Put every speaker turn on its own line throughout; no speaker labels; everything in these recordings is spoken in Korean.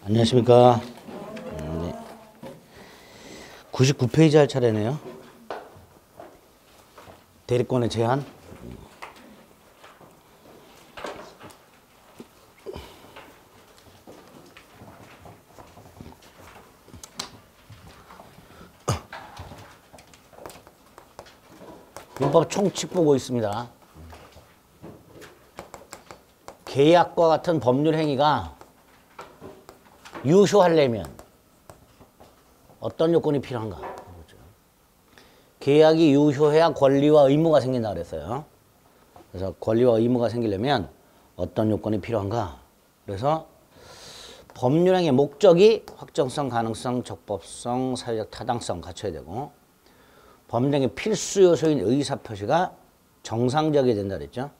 안녕하십니까. 네. 99페이지 할 차례네요. 대리권의 제한. 민법 총칙 보고 있습니다. 계약과 같은 법률 행위가 유효하려면 어떤 요건이 필요한가? 계약이 유효해야 권리와 의무가 생긴다 그랬어요. 그래서 권리와 의무가 생기려면 어떤 요건이 필요한가? 그래서 법률행위의 목적이 확정성, 가능성, 적법성, 사회적 타당성 갖춰야 되고, 법률행위 필수 요소인 의사표시가 정상적이 된다 그랬죠.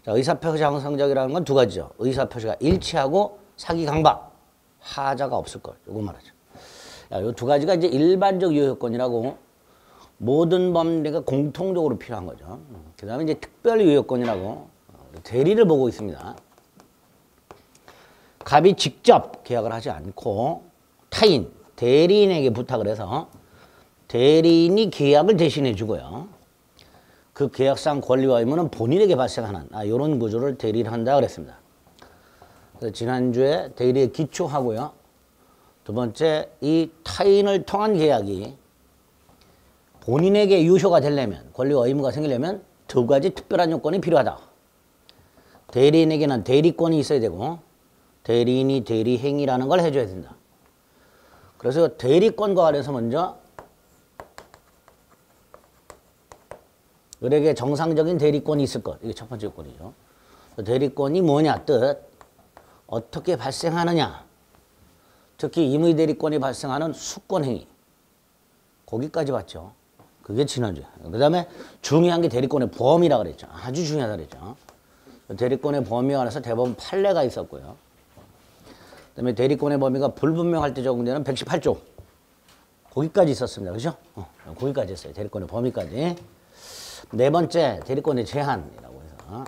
자, 의사표시 정상적이라는 건 두 가지죠. 의사표시가 일치하고 사기 강박, 하자가 없을 걸. 요거 말하죠. 요 두 가지가 이제 일반적 유효요건이라고 모든 법률가 공통적으로 필요한 거죠. 그 다음에 이제 특별 유효요건이라고 대리를 보고 있습니다. 갑이 직접 계약을 하지 않고 타인, 대리인에게 부탁을 해서 대리인이 계약을 대신해 주고요. 그 계약상 권리와 의무는 본인에게 발생하는 이런 구조를 대리를 한다 그랬습니다. 그래서 지난주에 대리에 기초하고요. 두 번째, 이 타인을 통한 계약이 본인에게 유효가 되려면, 권리와 의무가 생기려면 두 가지 특별한 요건이 필요하다. 대리인에게는 대리권이 있어야 되고 대리인이 대리행위라는 걸 해줘야 된다. 그래서 대리권과 관해서 먼저 을에게 정상적인 대리권이 있을 것. 이게 첫 번째 요건이죠. 대리권이 뭐냐 뜻. 어떻게 발생하느냐. 특히 임의 대리권이 발생하는 수권행위. 거기까지 봤죠. 그게 지난주에. 그 다음에 중요한 게 대리권의 범위라고 그랬죠. 아주 중요하다 그랬죠. 대리권의 범위에 관해서 대법원 판례가 있었고요. 그 다음에 대리권의 범위가 불분명할 때 적용되는 118조. 거기까지 있었습니다. 그죠? 거기까지 했어요. 대리권의 범위까지. 네 번째, 대리권의 제한이라고 해서.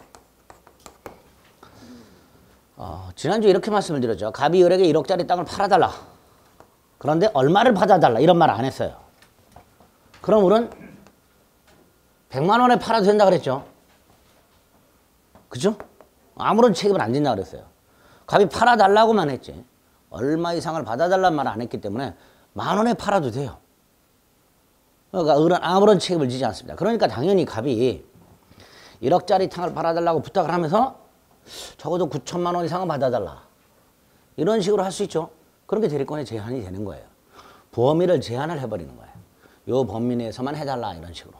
지난주에 이렇게 말씀을 드렸죠. 갑이 을에게 1억짜리 땅을 팔아달라. 그런데 얼마를 받아달라. 이런 말 안 했어요. 그럼 을은 100만 원에 팔아도 된다 그랬죠. 그죠? 아무런 책임을 안 진다 그랬어요. 갑이 팔아달라고만 했지. 얼마 이상을 받아달라는 말 안 했기 때문에 10,000원에 팔아도 돼요. 그러니까 을은 아무런 책임을 지지 않습니다. 그러니까 당연히 갑이 1억짜리 땅을 팔아달라고 부탁을 하면서 적어도 9천만 원 이상은 받아달라. 이런 식으로 할 수 있죠. 그런 게 대리권의 제한이 되는 거예요. 범위를 제한을 해버리는 거예요. 요 범위 내에서만 해달라 이런 식으로.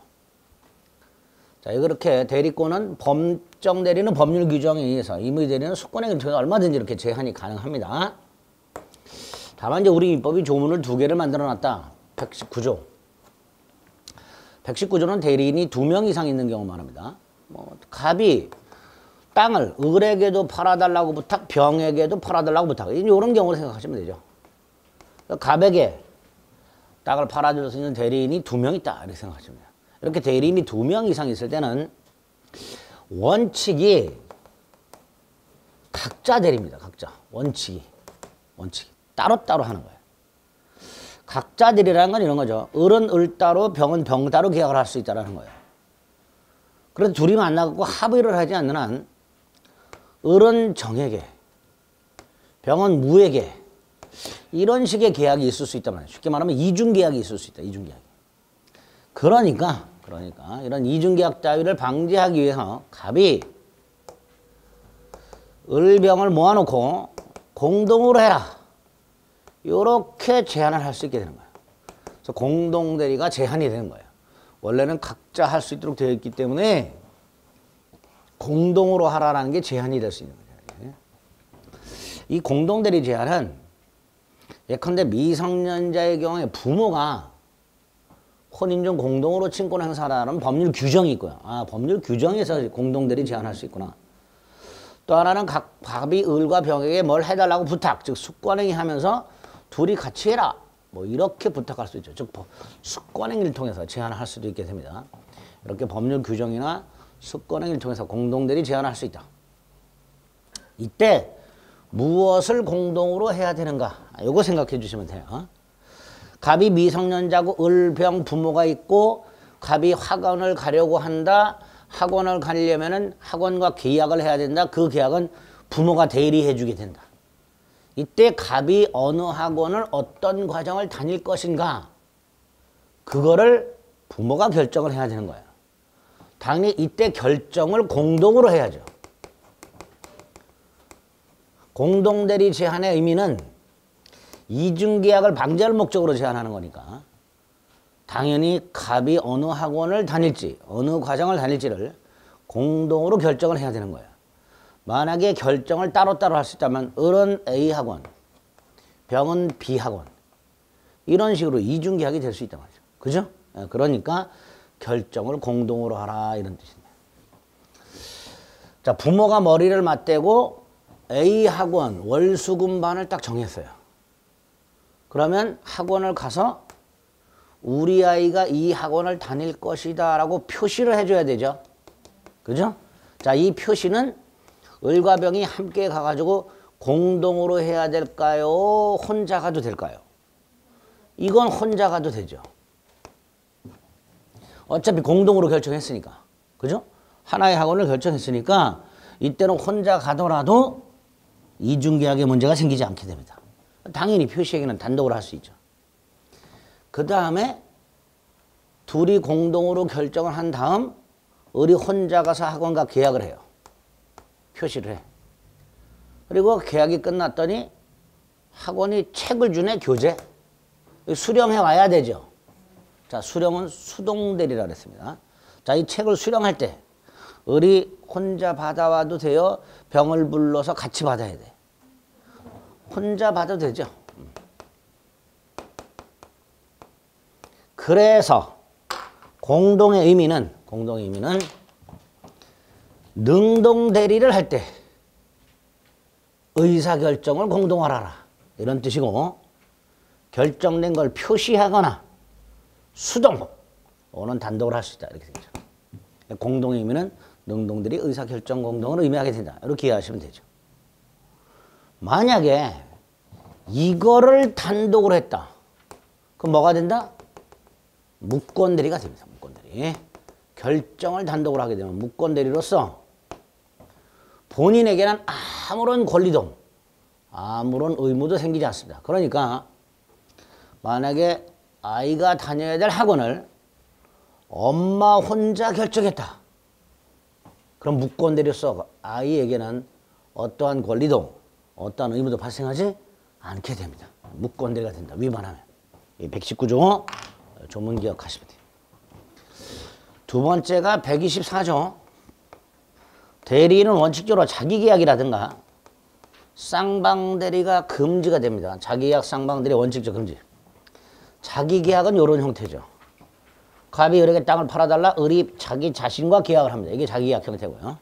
자, 이렇게 대리권은 법정 대리는 법률 규정에 의해서, 임의 대리는 수권행위를 통해서 얼마든지 이렇게 제한이 가능합니다. 다만 이제 우리 민법이 조문을 두 개를 만들어 놨다. 119조. 119조는 대리인이 2명 이상 있는 경우 말합니다. 갑이 땅을 을에게도 팔아달라고 부탁, 병에게도 팔아달라고 부탁. 이런 경우로 생각하시면 되죠. 갑에게 땅을 팔아줄 수 있는 대리인이 2명 있다. 이렇게 생각하시면 돼요. 이렇게 대리인이 2명 이상 있을 때는 원칙이 각자 대리입니다. 각자. 원칙이. 따로따로 하는 거예요. 각자 대리라는 건 이런 거죠. 을은 을 따로, 병은 병 따로 계약을 할 수 있다는 거예요. 그래서 둘이 만나고 합의를 하지 않는 한 을은 정에게, 병은 무에게 이런 식의 계약이 있을 수 있단 말이에요. 쉽게 말하면 이중계약이 있을 수 있다. 이중계약이. 그러니까 이런 이중계약 따위를 방지하기 위해서 갑이 을병을 모아놓고 공동으로 해라. 이렇게 제한을 할 수 있게 되는 거예요. 그래서 공동대리가 제한이 되는 거예요. 원래는 각자 할 수 있도록 되어 있기 때문에 공동으로 하라라는 게 제한이 될 수 있는 거예요. 이 공동대리 제한은 예컨대 미성년자의 경우에 부모가 혼인 중 공동으로 친권 행사하라는 법률 규정이 있고요. 법률 규정에서 공동대리 제한할 수 있구나. 또 하나는 각 갑이 을과 병에게 뭘 해달라고 부탁, 즉 수권행위 하면서 둘이 같이 해라. 이렇게 부탁할 수 있죠. 즉 수권행위를 통해서 제한을 할 수도 있게 됩니다. 이렇게 법률 규정이나 수권행위를 통해서 공동대리 제한을 할 수 있다. 이때 무엇을 공동으로 해야 되는가? 요거 생각해 주시면 돼요. 갑이 미성년자고 을병 부모가 있고 갑이 학원을 가려고 한다. 학원을 가려면은 학원과 계약을 해야 된다. 그 계약은 부모가 대리해 주게 된다. 이때 갑이 어느 학원을 어떤 과정을 다닐 것인가? 그거를 부모가 결정을 해야 되는 거예요. 당연히 이때 결정을 공동으로 해야죠. 공동대리 제한의 의미는 이중계약을 방지할 목적으로 제한하는 거니까 당연히 갑이 어느 학원을 다닐지 어느 과정을 다닐지를 공동으로 결정을 해야 되는 거예요. 만약에 결정을 따로따로 할 수 있다면 을은 A 학원, 병은 B 학원 이런 식으로 이중계약이 될 수 있단 말이죠. 그죠? 그러니까 결정을 공동으로 하라 이런 뜻입니다. 자, 부모가 머리를 맞대고 A 학원 월수금반을 딱 정했어요. 그러면 학원을 가서 우리 아이가 이 학원을 다닐 것이다 라고 표시를 해줘야 되죠. 그죠? 자, 이 표시는 을과 병이 함께 가가지고 공동으로 해야 될까요? 혼자 가도 될까요? 이건 혼자 가도 되죠. 어차피 공동으로 결정했으니까. 그죠? 하나의 학원을 결정했으니까 이때는 혼자 가더라도 이중계약의 문제가 생기지 않게 됩니다. 당연히 표시에게는 단독으로 할 수 있죠. 그 다음에 둘이 공동으로 결정을 한 다음 을이 혼자 가서 학원과 계약을 해요. 표시를 해. 그리고 계약이 끝났더니 학원이 책을 주네, 교재. 수령해 와야 되죠. 자, 수령은 수동대리라 그랬습니다. 자, 이 책을 수령할 때 을이 혼자 받아와도 돼요? 병을 불러서 같이 받아야 돼. 혼자 받아도 되죠. 그래서 공동의 의미는 능동대리를 할 때 의사결정을 공동으로 하라 이런 뜻이고, 결정된 걸 표시하거나 수동 또는 단독으로 할 수 있다 이렇게 되죠. 공동의 의미는 능동들이 의사결정 공동을 의미하게 된다 이렇게 이해하시면 되죠. 만약에 이거를 단독으로 했다. 그럼 뭐가 된다? 무권대리가 됩니다. 무권대리. 결정을 단독으로 하게 되면 무권대리로서 본인에게는 아무런 권리도 아무런 의무도 생기지 않습니다. 그러니까 만약에 아이가 다녀야 될 학원을 엄마 혼자 결정했다. 그럼 무권대리로서 아이에게는 어떠한 권리도 어떠한 의무도 발생하지 않게 됩니다. 무권대리가 된다. 위반하면. 119조 조문 기억하시면 돼요. 두 번째가 124조. 대리인은 원칙적으로 자기계약이라든가 쌍방대리가 금지가 됩니다. 자기계약 쌍방대리 원칙적 금지. 자기계약은 이런 형태죠. 갑이 을에게 땅을 팔아달라. 을이 자기 자신과 계약을 합니다. 이게 자기계약 형태고요.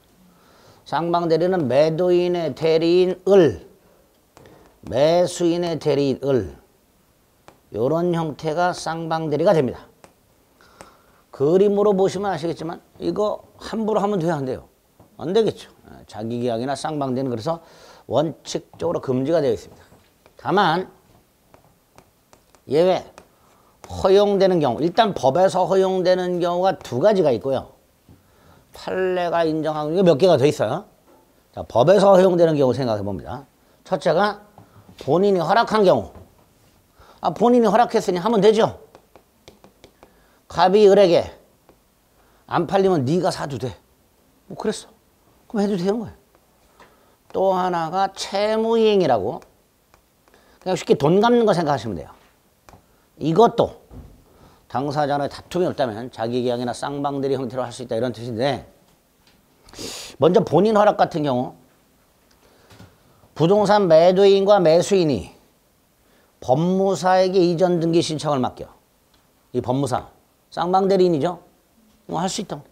쌍방대리는 매도인의 대리인 을, 매수인의 대리인 을, 이런 형태가 쌍방대리가 됩니다. 그림으로 보시면 아시겠지만 이거 함부로 하면 돼요, 안 돼요? 안 되겠죠. 자기계약이나 쌍방대리는 그래서 원칙적으로 금지가 되어 있습니다. 다만 예외, 허용되는 경우, 일단 법에서 허용되는 경우가 두 가지가 있고요. 판례가 인정하는 게 몇 개가 더 있어요. 자, 법에서 허용되는 경우 생각해 봅니다. 첫째가 본인이 허락한 경우. 본인이 허락했으니 하면 되죠. 갑이 을에게 안 팔리면 네가 사도 돼. 뭐 그랬어. 그럼 해도 되는 거예요. 또 하나가 채무이행이라고, 그냥 쉽게 돈 갚는 거 생각하시면 돼요. 이것도 당사자 간의 다툼이 없다면 자기계약이나 쌍방대리 형태로 할 수 있다 이런 뜻인데, 먼저 본인 허락 같은 경우 부동산 매도인과 매수인이 법무사에게 이전 등기 신청을 맡겨. 이 법무사 쌍방대리인이죠. 뭐 할 수 있다.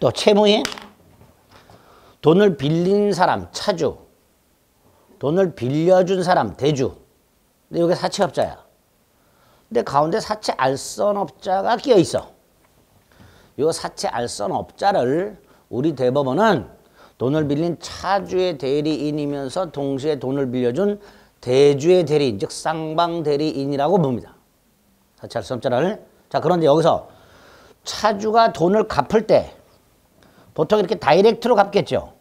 또 채무이행, 돈을 빌린 사람 차주, 돈을 빌려준 사람 대주. 근데 여기 사채업자야. 근데 가운데 사채 알선업자가 끼어 있어. 이 사채 알선업자를 우리 대법원은 돈을 빌린 차주의 대리인이면서 동시에 돈을 빌려준 대주의 대리인, 즉 쌍방 대리인이라고 봅니다. 사찰성자를. 자, 그런데 여기서 차주가 돈을 갚을 때 보통 이렇게 다이렉트로 갚겠죠.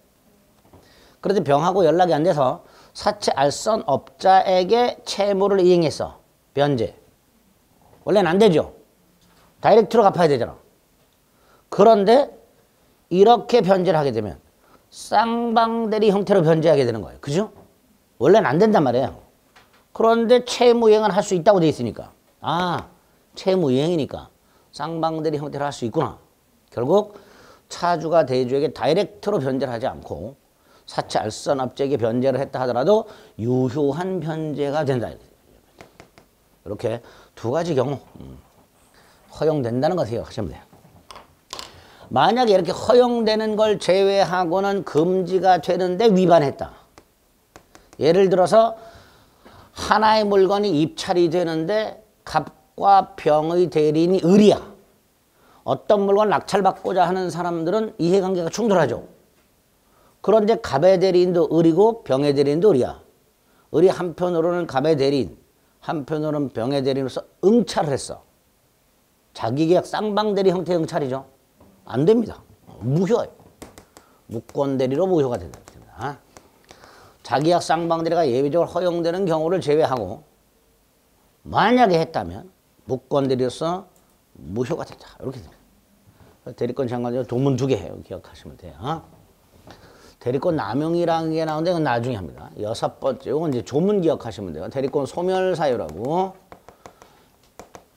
그런데 병하고 연락이 안 돼서 사채 알선업자에게 채무를 이행했어. 변제. 원래는 안 되죠. 다이렉트로 갚아야 되잖아. 그런데 이렇게 변제를 하게 되면 쌍방대리 형태로 변제하게 되는 거예요. 그죠? 원래는 안 된단 말이에요. 그런데 채무이행은 할 수 있다고 돼 있으니까. 아, 채무이행이니까 쌍방대리 형태로 할 수 있구나. 결국 차주가 대주에게 다이렉트로 변제를 하지 않고 사채 알선업자에게 변제를 했다 하더라도 유효한 변제가 된다. 이렇게 두 가지 경우 허용된다는 거 기억하시면 돼요. 만약에 이렇게 허용되는 걸 제외하고는 금지가 되는데 위반했다. 예를 들어서 하나의 물건이 입찰이 되는데 갑과 병의 대리인이 을이야. 어떤 물건을 낙찰받고자 하는 사람들은 이해관계가 충돌하죠. 그런데 갑의 대리인도 을이고 병의 대리인도 을이야. 을이 한편으로는 갑의 대리인, 한편으로는 병의 대리인으로서 응찰을 했어. 자기계약 쌍방대리 형태의 응찰이죠. 안 됩니다. 무효예요. 무권대리로 무효가 된다. 자기약 쌍방대리가 예외적으로 허용되는 경우를 제외하고 만약에 했다면 무권대리로서 무효가 된다. 이렇게 됩니다. 대리권 장관님 도문 2개 해요. 기억하시면 돼요. 대리권 남용이라는 게 나오는데 그건 나중에 합니다. 6번째, 이건 이제 조문 기억하시면 돼요. 대리권 소멸사유라고.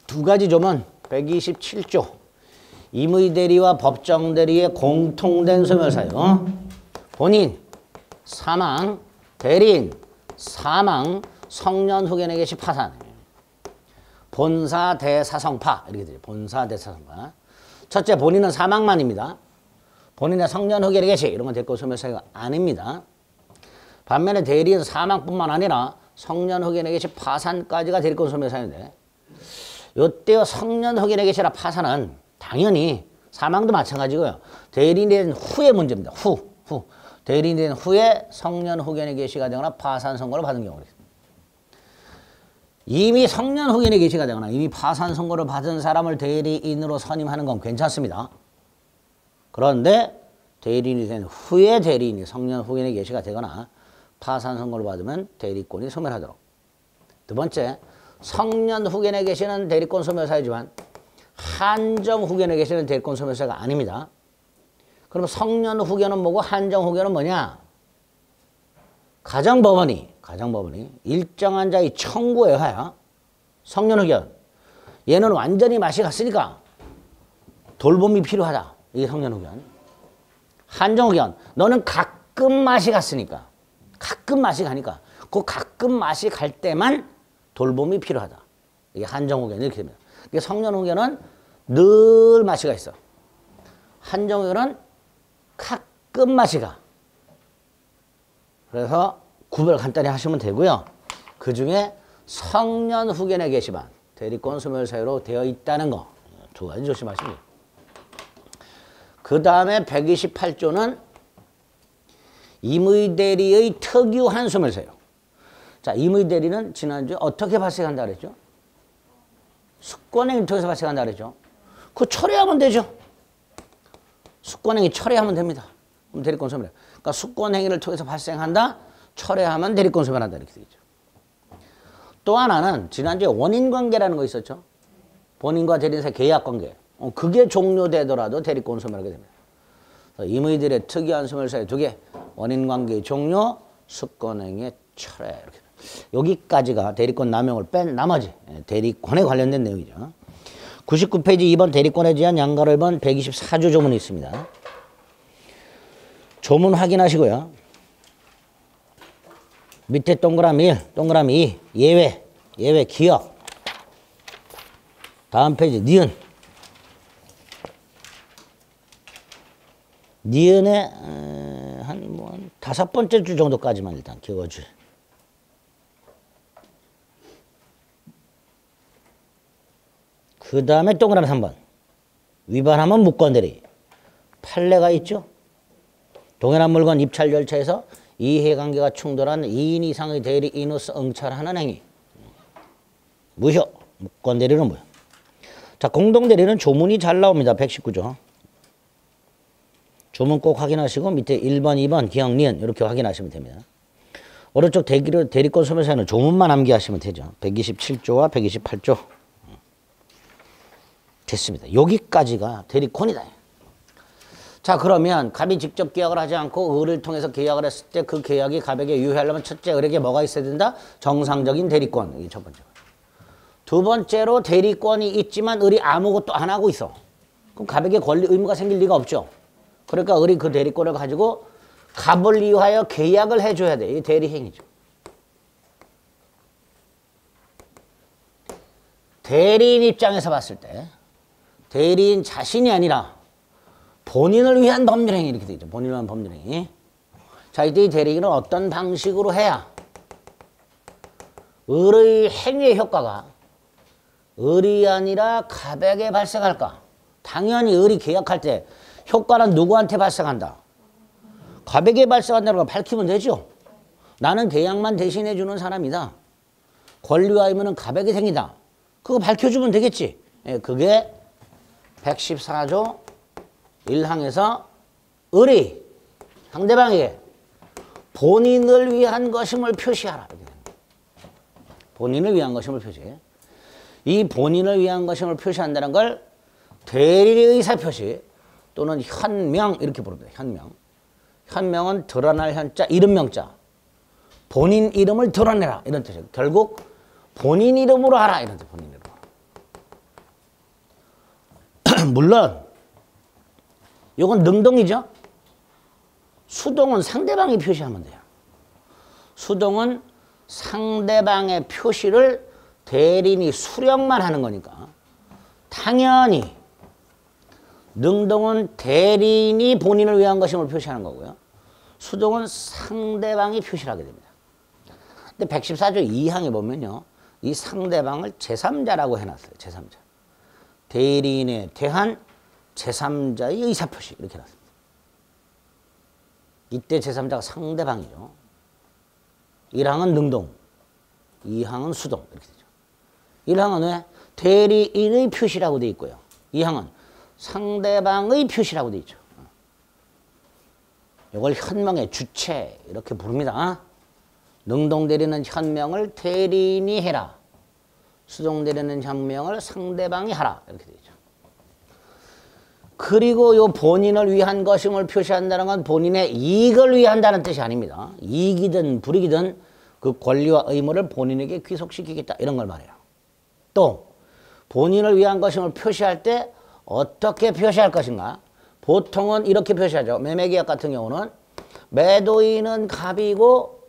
두 가지 조문, 127조. 임의대리와 법정대리의 공통된 소멸사유. 본인, 사망, 대리인, 사망, 성년 후견의 개시 파산. 본사 대사성파. 이렇게 되죠. 본사 대사성파. 첫째, 본인은 사망만입니다. 본인의 성년 후견의 개시. 이런 건 대리권 소멸사유가 아닙니다. 반면에 대리인 사망뿐만 아니라 성년 후견의 개시 파산까지가 대리권 소멸사유인데 요때요 성년 후견의 개시라 파산은 당연히 사망도 마찬가지고요. 대리인이 된 후의 문제입니다. 후. 대리인이 된 후에 성년 후견의 개시가 되거나 파산 선고를 받은 경우를. 이미 성년 후견의 개시가 되거나 이미 파산 선고를 받은 사람을 대리인으로 선임하는 건 괜찮습니다. 그런데 대리인이 된 후에 대리인이 성년 후견의 개시가 되거나 파산 선고를 받으면 대리권이 소멸하도록. 두 번째, 성년 후견의 개시는 대리권 소멸사유지만 한정 후견의 개시는 대리권 소멸사유가 아닙니다. 그럼 성년 후견은 뭐고 한정 후견은 뭐냐? 가정법원이 일정한 자의 청구에 의하여 성년 후견, 얘는 완전히 맛이 갔으니까 돌봄이 필요하다. 이게 성년 후견. 한정 후견, 너는 가끔 맛이 갔으니까, 가끔 맛이 가니까 그 가끔 맛이 갈 때만 돌봄이 필요하다. 이게 한정 후견 이렇게 됩니다. 성년 후견은 늘 맛이 가 있어. 한정 후견은 가끔 맛이 가. 그래서 구별 간단히 하시면 되고요. 그 중에 성년 후견의 개시만 대리권 소멸사유로 되어 있다는 거 두 가지 조심하시면 돼요. 그 다음에 128조는 임의대리의 특유한 소멸사유. 자, 임의대리는 지난주에 어떻게 발생한다 그랬죠? 숙권행위를 통해서 발생한다 그랬죠? 그거 철회하면 되죠. 숙권행위 철회하면 됩니다. 그럼 대리권 소멸. 그러니까 숙권행위를 통해서 발생한다. 철회하면 대리권 소멸한다. 이렇게 되겠죠. 또 하나는 지난주에 원인관계라는 거 있었죠. 본인과 대리인 사이 계약관계. 그게 종료되더라도 대리권 소멸하게 됩니다. 임의들의 특이한 소멸사유 2개. 원인관계의 종료, 숙권행위의 철회. 이렇게. 여기까지가 대리권 남용을 뺀 나머지 대리권에 관련된 내용이죠. 99페이지 2번 대리권에 대한 양가를 본 124조 조문이 있습니다. 조문 확인하시고요. 밑에 동그라미 1, 동그라미 2, 예외 기억. 다음 페이지 니은. 니은의 한 5번째 줄 정도까지만 일단 기억해주세요. 그 다음에 동그라미 3번. 위반하면 무권대리. 판례가 있죠. 동일한 물건 입찰 절차에서 이해관계가 충돌한 2인 이상의 대리인으로서 응찰하는 행위. 무효. 무권대리는 무효. 자, 공동대리는 조문이 잘 나옵니다. 119조. 조문 꼭 확인하시고 밑에 1번, 2번, 기억, 니은 이렇게 확인하시면 됩니다. 오른쪽 대리권 소멸사에는 조문만 암기하시면 되죠. 127조와 128조. 됐습니다. 여기까지가 대리권이다. 자, 그러면 갑이 직접 계약을 하지 않고 을을 통해서 계약을 했을 때 그 계약이 갑에게 유효하려면 첫째 을에게 뭐가 있어야 된다? 정상적인 대리권. 이게 첫 번째. 두 번째로 대리권이 있지만 을이 아무것도 안 하고 있어. 그럼 갑에게 권리 의무가 생길 리가 없죠. 그러니까 을이 그 대리권을 가지고 갑을 위하여 계약을 해줘야 돼. 이게 대리행위죠. 대리인 입장에서 봤을 때 대리인 자신이 아니라 본인을 위한 법률행위 이렇게 되죠. 본인을 위한 법률행위. 자, 이때 이 대리인은 어떤 방식으로 해야 을의 행위의 효과가 을이 아니라 갑에게 발생할까? 당연히 을이 계약할 때 효과는 누구한테 발생한다? 갑에게 발생한다는 걸 밝히면 되죠. 나는 계약만 대신해 주는 사람이다. 권리와 의무는 갑에게 생긴다. 그거 밝혀주면 되겠지. 예, 그게 114조 1항에서 을이 상대방에게 본인을 위한 것임을 표시하라. 본인을 위한 것임을 표시해. 이 본인을 위한 것임을 표시한다는 걸 대리의 의사표시 또는 현명 이렇게 부릅니다. 현명. 현명은 드러날 현자, 이름 명자. 본인 이름을 드러내라 이런 뜻이에요. 결국 본인 이름으로 하라 이런 뜻. 본인 이름으로. 물론 이건 능동이죠. 수동은 상대방이 표시하면 돼요. 수동은 상대방의 표시를 대리인이 수령만 하는 거니까 당연히 능동은 대리인이 본인을 위한 것임을 표시하는 거고요. 수동은 상대방이 표시를 하게 됩니다. 근데 114조 2항에 보면요. 이 상대방을 제3자라고 해놨어요. 제3자. 대리인에 대한 제3자의 의사표시 이렇게 해놨습니다. 이때 제3자가 상대방이죠. 1항은 능동, 2항은 수동 이렇게 되죠. 1항은 왜? 대리인의 표시라고 되어 있고요. 2항은 상대방의 표시라고 되어 있죠. 이걸 현명의 주체 이렇게 부릅니다. 능동대리는 현명을 대리인이 해라. 수동대리는 현명을 상대방이 하라. 이렇게 되어 있죠. 그리고 요 본인을 위한 것임을 표시한다는 건 본인의 이익을 위한다는 뜻이 아닙니다. 이익이든 불이익이든 그 권리와 의무를 본인에게 귀속시키겠다 이런 걸 말해요. 또 본인을 위한 것임을 표시할 때 어떻게 표시할 것인가? 보통은 이렇게 표시하죠. 매매계약 같은 경우는 매도인은 갑이고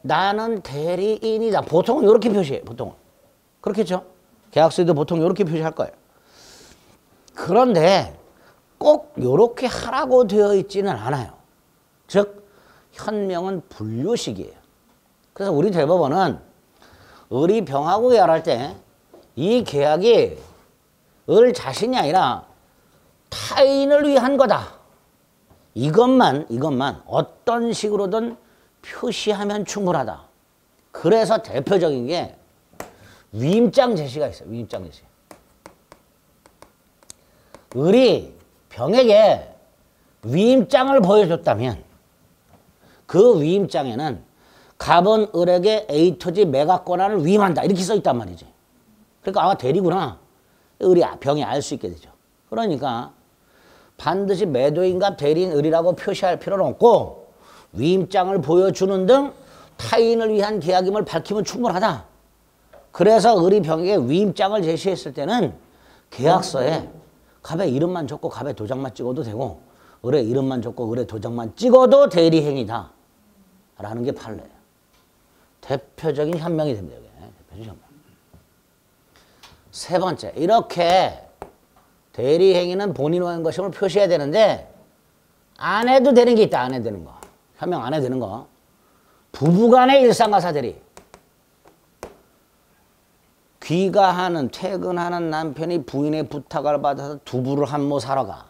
나는 대리인이다. 보통은 이렇게 표시해요. 보통은. 그렇겠죠? 계약서에도 보통 이렇게 표시할 거예요. 그런데 꼭 이렇게 하라고 되어 있지는 않아요. 즉 현명은 분류식이에요. 그래서 우리 대법원은 을이 병하고 계약할 때 이 계약이 을 자신이 아니라 타인을 위한 거다. 이것만 어떤 식으로든 표시하면 충분하다. 그래서 대표적인 게 위임장 제시가 있어요. 위임장 제시. 을이 병에게 위임장을 보여줬다면 그 위임장에는 갑은 을에게 A 토지 매각 권한을 위임한다. 이렇게 써 있단 말이지. 그러니까 아마 대리구나. 을이 병이 알 수 있게 되죠. 그러니까 반드시 매도인과 대리인 을이라고 표시할 필요는 없고 위임장을 보여주는 등 타인을 위한 계약임을 밝히면 충분하다. 그래서 을이 병에게 위임장을 제시했을 때는 계약서에 갑의 이름만 적고 갑의 도장만 찍어도 되고 을의 이름만 적고 을의 도장만 찍어도 대리행위다. 라는 게 판례예요. 대표적인 현명이 됩니다. 대표적인 현명. 세 번째, 이렇게 대리행위는 본인이 하는 것임을 표시해야 되는데 안 해도 되는 게 있다. 안 해도 되는 거. 현명 안 해도 되는 거. 부부간의 일상가사 대리. 귀가하는 퇴근하는 남편이 부인의 부탁을 받아서 두부를 한 모 사러 가.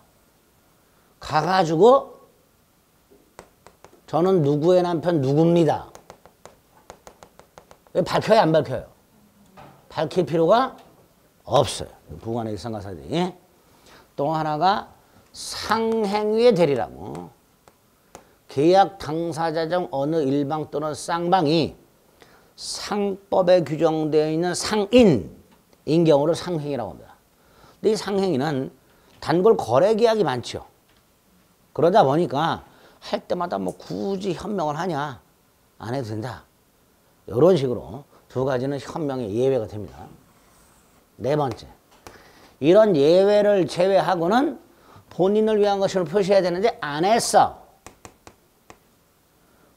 가가지고 저는 누구의 남편 누굽니다. 왜 밝혀요, 안 밝혀요? 밝힐 필요가 없어요. 부관의 일상가사들이. 또 하나가 상행위의 대리라고. 계약 당사자 중 어느 일방 또는 쌍방이 상법에 규정되어 있는 상인인 경우를 상행위라고 합니다. 근데 이 상행위는 단골 거래 계약이 많죠. 그러다 보니까 할 때마다 뭐 굳이 현명을 하냐? 안 해도 된다. 이런 식으로 두 가지는 현명의 예외가 됩니다. 네 번째, 이런 예외를 제외하고는 본인을 위한 것을 표시해야 되는데 안 했어.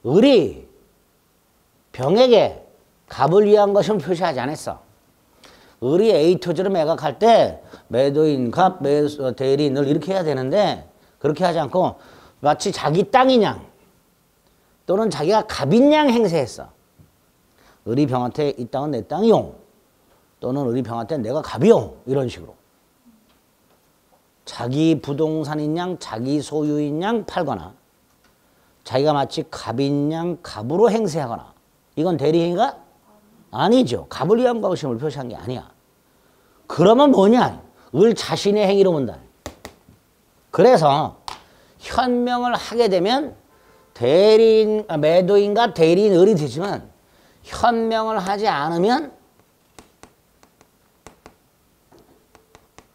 을이 병에게 갑을 위한 것을 표시하지 않았어. 을이 A 토지를 매각할 때 매도인 갑, 대리인 을 이렇게 해야 되는데 그렇게 하지 않고 마치 자기 땅인 양 또는 자기가 갑인 양 행세했어. 을이 병한테 이 땅은 내 땅이요. 또는 을이 병한테 내가 갑이요. 이런 식으로. 자기 부동산인 양, 자기 소유인 양 팔거나 자기가 마치 갑인 양 갑으로 행세하거나 이건 대리행위가 아니죠. 갑을 위한 것임을 표시한 게 아니야. 그러면 뭐냐? 을 자신의 행위로 본다. 그래서 현명을 하게 되면 대리인, 매도인과 대리인 을이 되지만 현명을 하지 않으면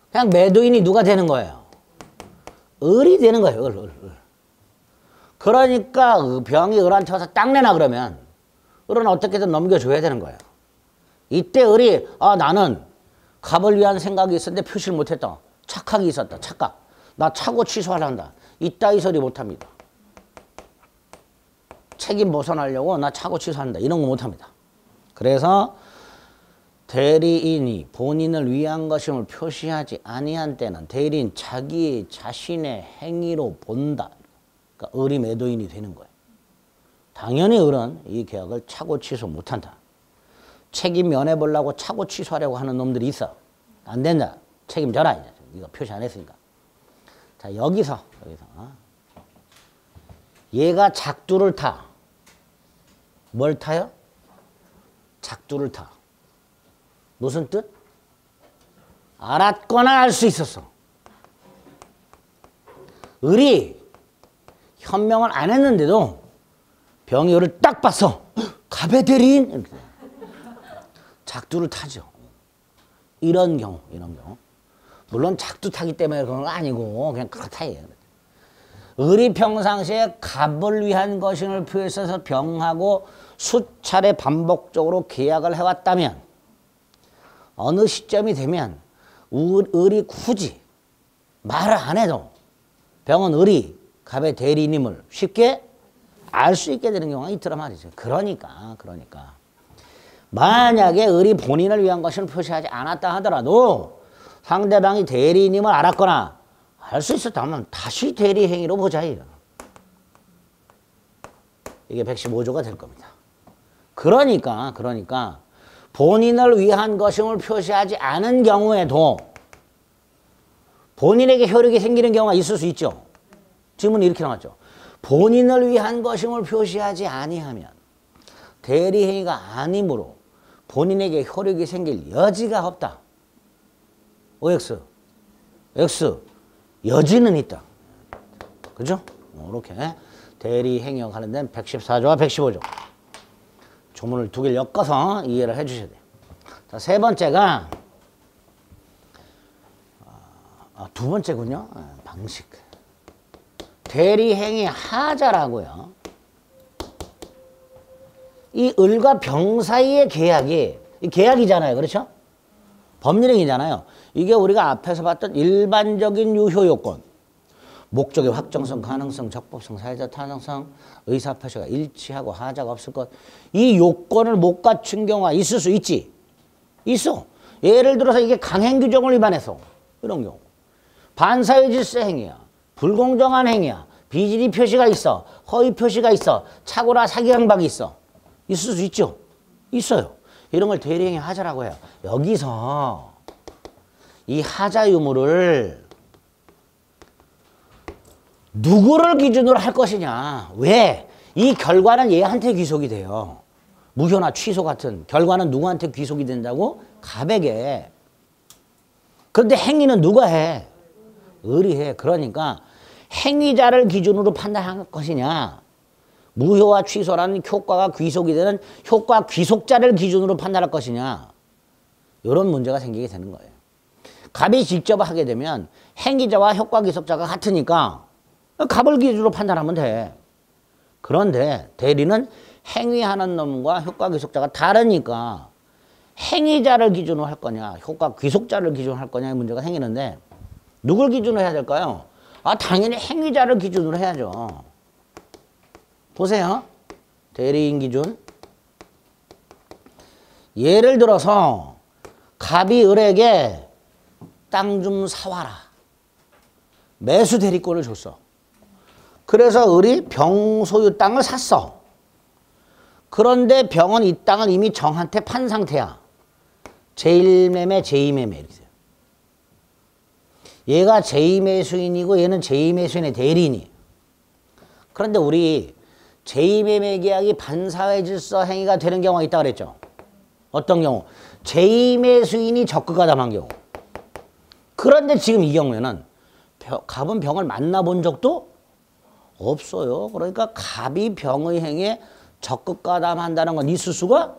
그냥 매도인이 누가 되는 거예요? 을이 되는 거예요. 을. 그러니까 병이 을한테 와서 땅 내놔 그러면 을은 어떻게든 넘겨줘야 되는 거예요. 이때 을이 나는 갑을 위한 생각이 있었는데 표시를 못했다. 착각이 있었다. 착각. 나 착오 취소하란다. 이따위 소리 못합니다. 책임 벗어나려고 나 착오 취소한다. 이런 거 못합니다. 그래서 대리인이 본인을 위한 것임을 표시하지 아니한 때는 대리인 자기 자신의 행위로 본다. 그러니까 을이 매도인이 되는 거예요. 당연히 을은 이 계약을 착오 취소 못한다. 책임 면해보려고 착오 취소하려고 하는 놈들이 있어. 안 된다. 책임져라. 이제. 이거 표시 안 했으니까. 자, 여기서 얘가 작두를 타. 뭘 타요? 작두를 타. 무슨 뜻? 알았거나 알 수 있었어. 을이 현명을 안 했는데도 병이 을을 딱 봤어. 갑의 대리인. 이렇게. 작두를 타죠. 이런 경우. 물론 작두 타기 때문에 그런 건 아니고 그냥 그렇다. 을이 평상시에 갑을 위한 것임을 표해서 병하고 수차례 반복적으로 계약을 해왔다면 어느 시점이 되면 을이 굳이 말을 안 해도 병은 을이 갑의 대리인임을 쉽게 알 수 있게 되는 경우가 있더란 말이죠. 그러니까 만약에 을이 본인을 위한 것을 표시하지 않았다 하더라도 상대방이 대리인임을 알았거나 알 수 있었다면 다시 대리행위로 보자. 이게 115조가 될 겁니다. 그러니까 본인을 위한 것임을 표시하지 않은 경우에도 본인에게 효력이 생기는 경우가 있을 수 있죠. 질문이 이렇게 나왔죠. 본인을 위한 것임을 표시하지 아니하면 대리행위가 아니므로 본인에게 효력이 생길 여지가 없다. OX, X, 여지는 있다. 그죠? 이렇게 대리행위와 관련된 114조와 115조. 조문을 두 개를 엮어서 이해를 해 주셔야 돼요. 자, 세 번째가 두 번째군요. 방식. 대리행위 하자라고요. 이 을과 병 사이의 계약이 계약이잖아요. 그렇죠? 법률행위잖아요. 이게 우리가 앞에서 봤던 일반적인 유효 요건. 목적의 확정성, 가능성, 적법성, 사회적 타당성, 의사표시가 일치하고 하자가 없을 것. 이 요건을 못 갖춘 경우가 있을 수 있지. 있어. 예를 들어서 이게 강행규정을 위반해서 이런 경우. 반사회 질서 행위야. 불공정한 행위야. 비질이 표시가 있어. 허위 표시가 있어. 착오나 사기 강박이 있어. 있을 수 있죠. 있어요. 이런 걸 대리행위 하자라고 해요. 여기서 이 하자 유무를 누구를 기준으로 할 것이냐. 왜? 이 결과는 얘한테 귀속이 돼요. 무효나 취소 같은 결과는 누구한테 귀속이 된다고? 갑에게. 그런데 행위는 누가 해? 을이 해. 그러니까 행위자를 기준으로 판단할 것이냐, 무효와 취소라는 효과가 귀속이 되는 효과 귀속자를 기준으로 판단할 것이냐, 이런 문제가 생기게 되는 거예요. 갑이 직접 하게 되면 행위자와 효과 귀속자가 같으니까 갑을 기준으로 판단하면 돼. 그런데 대리는 행위하는 놈과 효과 귀속자가 다르니까 행위자를 기준으로 할 거냐, 효과 귀속자를 기준으로 할 거냐의 문제가 생기는데, 누굴 기준으로 해야 될까요? 당연히 행위자를 기준으로 해야죠. 보세요. 대리인 기준. 예를 들어서 갑이 을에게 땅 좀 사와라. 매수 대리권을 줬어. 그래서 을이 병 소유 땅을 샀어. 그런데 병은 이 땅을 이미 정한테 판 상태야. 제1매매, 제2매매 이렇게 돼요. 얘가 제2매수인이고 얘는 제2매수인의 대리인이. 그런데 우리 제2매매 계약이 반사회 질서 행위가 되는 경우가 있다고 그랬죠. 어떤 경우? 제2매수인이 적극가담한 경우. 그런데 지금 이 경우에는 갑은 병을 만나본 적도 없어요. 그러니까 갑이 병의 행위에 적극가담한다는 건 있을 수가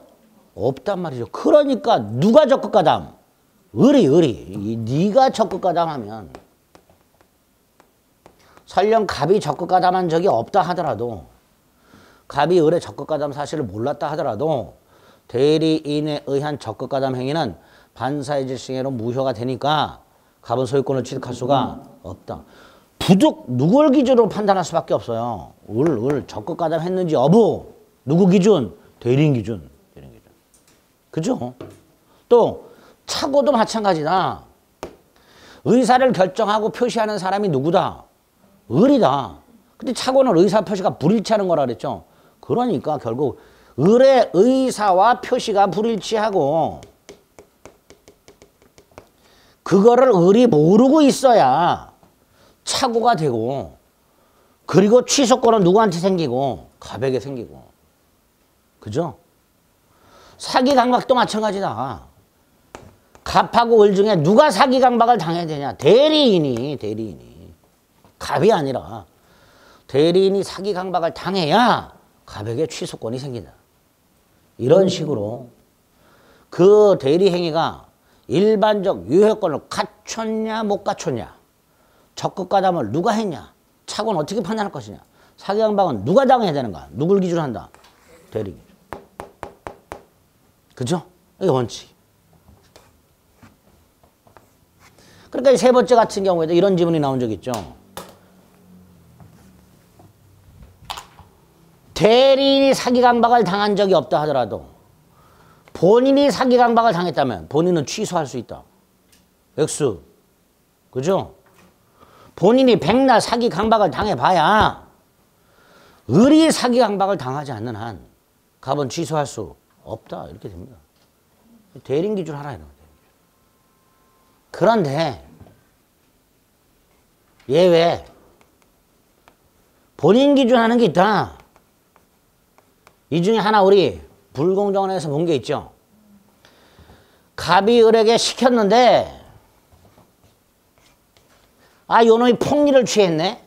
없단 말이죠. 그러니까 누가 적극가담? 을이. 네가 적극가담하면, 설령 갑이 적극가담한 적이 없다 하더라도, 갑이 을의 적극가담 사실을 몰랐다 하더라도 대리인에 의한 적극가담 행위는 반사회 질서행위로 무효가 되니까 갑은 소유권을 취득할 수가 없다. 부득 누굴 기준으로 판단할 수밖에 없어요. 을 적극가담 했는지 여부. 누구 기준? 대리인 기준. 그죠? 또 착오도 마찬가지다. 의사를 결정하고 표시하는 사람이 누구다? 을이다. 근데 착오는 의사 표시가 불일치하는 거라 그랬죠. 그러니까 결국 을의 의사와 표시가 불일치하고 그거를 을이 모르고 있어야 착오가 되고, 그리고 취소권은 누구한테 생기고? 갑에게 생기고. 그죠? 사기 강박도 마찬가지다. 갑하고 을 중에 누가 사기 강박을 당해야 되냐? 대리인이. 갑이 아니라 대리인이 사기 강박을 당해야 갑에게 취소권이 생긴다. 이런 식으로 그 대리 행위가 일반적 유효권을 갖췄냐 못 갖췄냐, 적극가담을 누가 했냐, 착오는 어떻게 판단할 것이냐, 사기 강박은 누가 당해야 되는가, 누굴 기준으로 한다? 대리 기준. 그죠? 이게 원칙. 그러니까 세 번째 같은 경우에도 이런 지문이 나온 적 있죠. 대리인이 사기 강박을 당한 적이 없다 하더라도 본인이 사기 강박을 당했다면 본인은 취소할 수 있다. X. 그죠? 본인이 백날 사기 강박을 당해봐야 을이 사기 강박을 당하지 않는 한 갑은 취소할 수 없다. 이렇게 됩니다. 대리인 기준 하라 이런 거예요. 그런데 예외 본인 기준 하는 게 있다. 이 중에 하나 우리 불공정원에서 본 게 있죠. 갑이 을에게 시켰는데 요놈이 폭리를 취했네.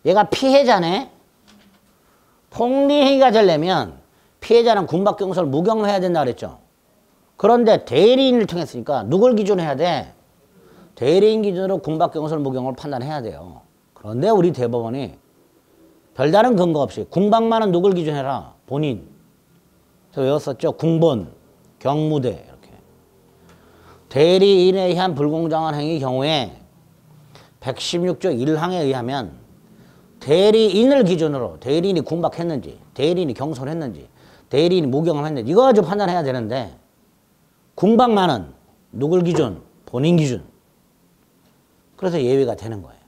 얘가 피해자네. 폭리 행위가 되려면 피해자는 군박경서를 무경해야 된다 그랬죠. 그런데 대리인을 통했으니까 누굴 기준으로 해야 돼? 대리인 기준으로 군박경서를 무경을 판단해야 돼요. 그런데 우리 대법원이 별다른 근거 없이 궁박만은 누굴 기준해라? 본인. 그래서 외웠었죠. 궁본, 경무대 이렇게. 대리인에 의한 불공정한 행위 경우에 116조 1항에 의하면 대리인을 기준으로 대리인이 궁박했는지, 대리인이 경솔했는지, 대리인이 무경을 했는지 이거 가지고 판단해야 되는데 궁박만은 누굴 기준? 본인 기준. 그래서 예외가 되는 거예요.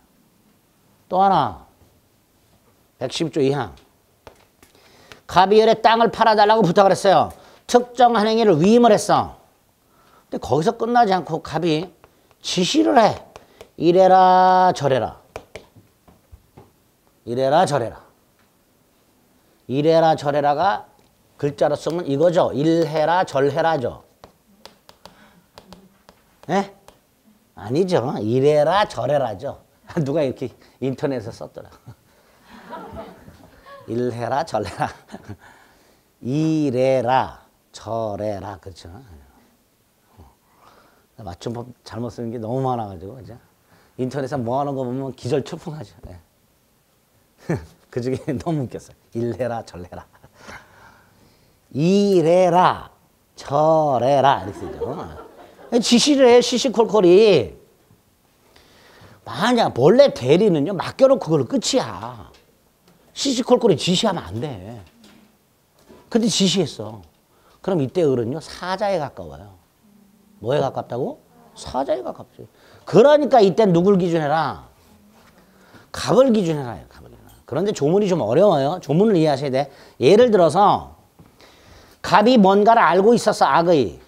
또 하나 110조 2항. 갑이 을의 땅을 팔아달라고 부탁을 했어요. 특정한 행위를 위임을 했어. 근데 거기서 끝나지 않고 갑이 지시를 해. 이래라 저래라. 이래라 저래라. 이래라 저래라가 글자로 쓰면 이거죠. 일해라 절해라죠. 예? 아니죠. 이래라 저래라죠. 누가 이렇게 인터넷에 썼더라. 일해라 절해라. 이래라 저래라. 그렇죠. 맞춤법 잘못 쓰는 게 너무 많아가지고 그죠? 인터넷에 뭐 하는 거 보면 기절초풍하죠. 네. 그 중에 너무 웃겼어요. 일해라 절해라. 이래라 저래라 이렇게 쓰죠. 지시를 해. 시시콜콜이. 만약 본래 대리는요 맡겨놓고 그걸로 끝이야. 시시콜콜이 지시하면 안 돼. 근데 지시했어. 그럼 이때 을은요 사자에 가까워요. 뭐에 가깝다고? 사자에 가깝지. 그러니까 이때 누굴 기준해라? 갑을 기준해라. 갑을 기준해라. 그런데 조문이 좀 어려워요. 조문을 이해하셔야 돼. 예를 들어서 갑이 뭔가를 알고 있었어. 악의.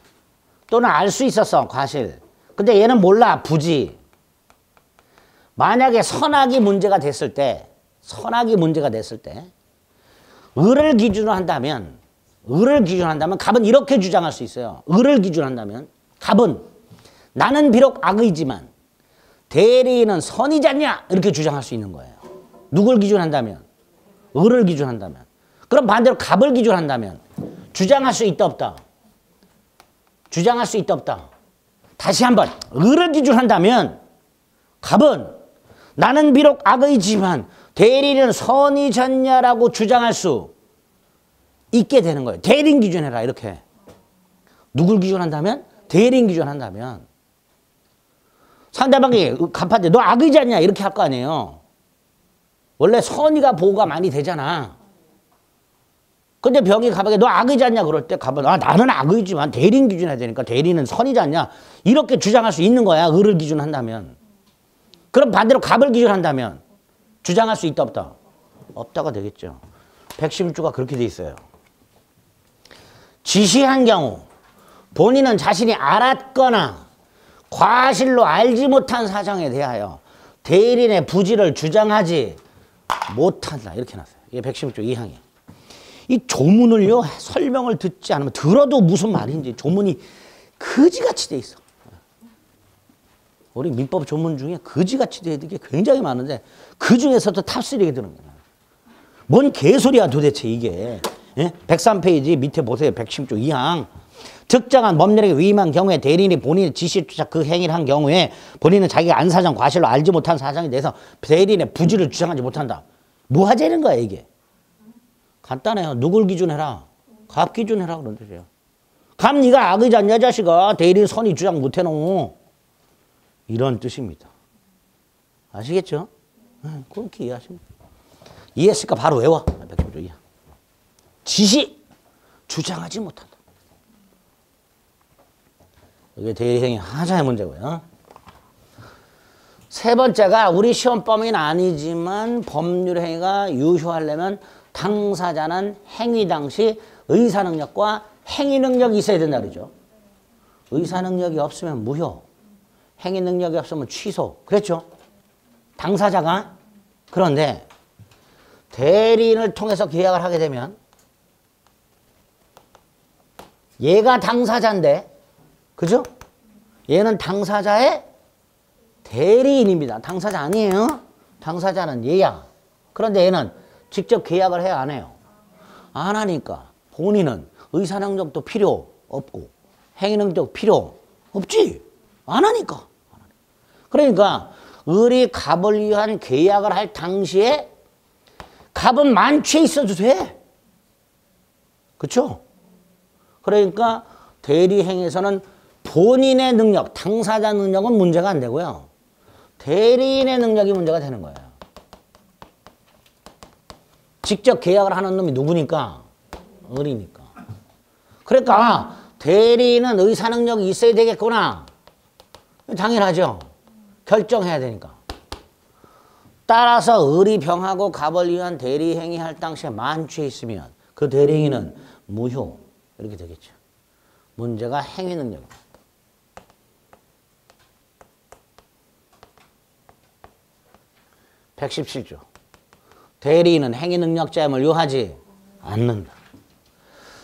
또는 알 수 있었어. 과실. 근데 얘는 몰라. 부지. 만약에 선악이 문제가 됐을 때 을을 기준으로 한다면 갑은 이렇게 주장할 수 있어요. 을을 기준한다면 갑은 나는 비록 악의지만 대리인은 선이잖냐 이렇게 주장할 수 있는 거예요. 누굴 기준한다면? 을을 기준한다면. 그럼 반대로 갑을 기준한다면 주장할 수 있다 없다? 주장할 수 있다 없다? 다시 한번 을을 기준한다면 갑은 나는 비록 악의지만 대리인은 선이잖냐라고 주장할 수 있게 되는 거예요. 대리인 기준해라 이렇게. 누굴 기준한다면? 대리인 기준한다면. 상대방이 갑한테 너 악의지 않냐 이렇게 할 거 아니에요. 원래 선의가 보호가 많이 되잖아. 근데 병이 갑에게 너 악의지 않냐 그럴 때 갑은 나는 악의지만 대리인 기준해야 되니까 대리인은 선이지 않냐 이렇게 주장할 수 있는 거야. 을을 기준한다면. 그럼 반대로 갑을 기준한다면 주장할 수 있다 없다? 없다가 되겠죠. 116조가 그렇게 돼 있어요. 지시한 경우 본인은 자신이 알았거나 과실로 알지 못한 사정에 대하여 대리인의 부지를 주장하지 못한다. 이렇게 놨어요. 이게 116조 2항이에요. 이 조문을요 설명을 듣지 않으면 들어도 무슨 말인지 조문이 거지같이 돼 있어. 우리 민법 조문 중에 거지같이 돼 있는 게 굉장히 많은데 그 중에서도 탑3에 드는 거야. 뭔 개소리야 도대체 이게. 예? 103페이지 밑에 보세요. 116조 2항. 특정한 법률에 위임한 경우에 대리인이 본인의 지시에 따라 그 행위를 한 경우에 본인은 자기가 안 사정 과실로 알지 못한 사정에 대해서 대리인의 부지를 주장하지 못한다. 뭐 하자는 거야 이게. 간단해요. 누굴 기준해라? 갑 기준해라 그런 뜻이에요. 갑 네가 악의지 않냐 자식아. 대리인 선의 주장 못해놓. 이런 뜻입니다. 아시겠죠? 그렇게 이해하시면 이해했으니까 바로 외워. 116조 2항. 지시 주장하지 못한다. 이게 대리행위 하자의 문제고요. 세 번째가 우리 시험 범위는 아니지만 법률 행위가 유효하려면 당사자는 행위 당시 의사능력과 행위능력이 있어야 된다 그러죠. 의사능력이 없으면 무효, 행위능력이 없으면 취소. 그랬죠? 당사자가. 그런데 대리인을 통해서 계약을 하게 되면 얘가 당사자인데, 그죠? 얘는 당사자의 대리인입니다. 당사자 아니에요. 당사자는 얘야. 그런데 얘는 직접 계약을 해야 안 해요. 안 하니까 본인은 의사능력도 필요 없고 행위능력 필요 없지. 안 하니까. 그러니까 을이 갑을 위한 계약을 할 당시에 갑은 만취해 있어도 돼. 그렇죠? 그러니까 대리행위에서는 본인의 능력, 당사자 능력은 문제가 안 되고요. 대리인의 능력이 문제가 되는 거예요. 직접 계약을 하는 놈이 누구니까? 을이니까. 그러니까 대리인은 의사능력이 있어야 되겠구나. 당연하죠. 결정해야 되니까. 따라서 을이 병하고 갑을 위한 대리행위 할 당시에 만취해 있으면 그 대리행위는 무효. 이렇게 되겠죠. 문제가 행위능력입니다. (117조) 대리인은 행위능력자임을 요하지 않는다.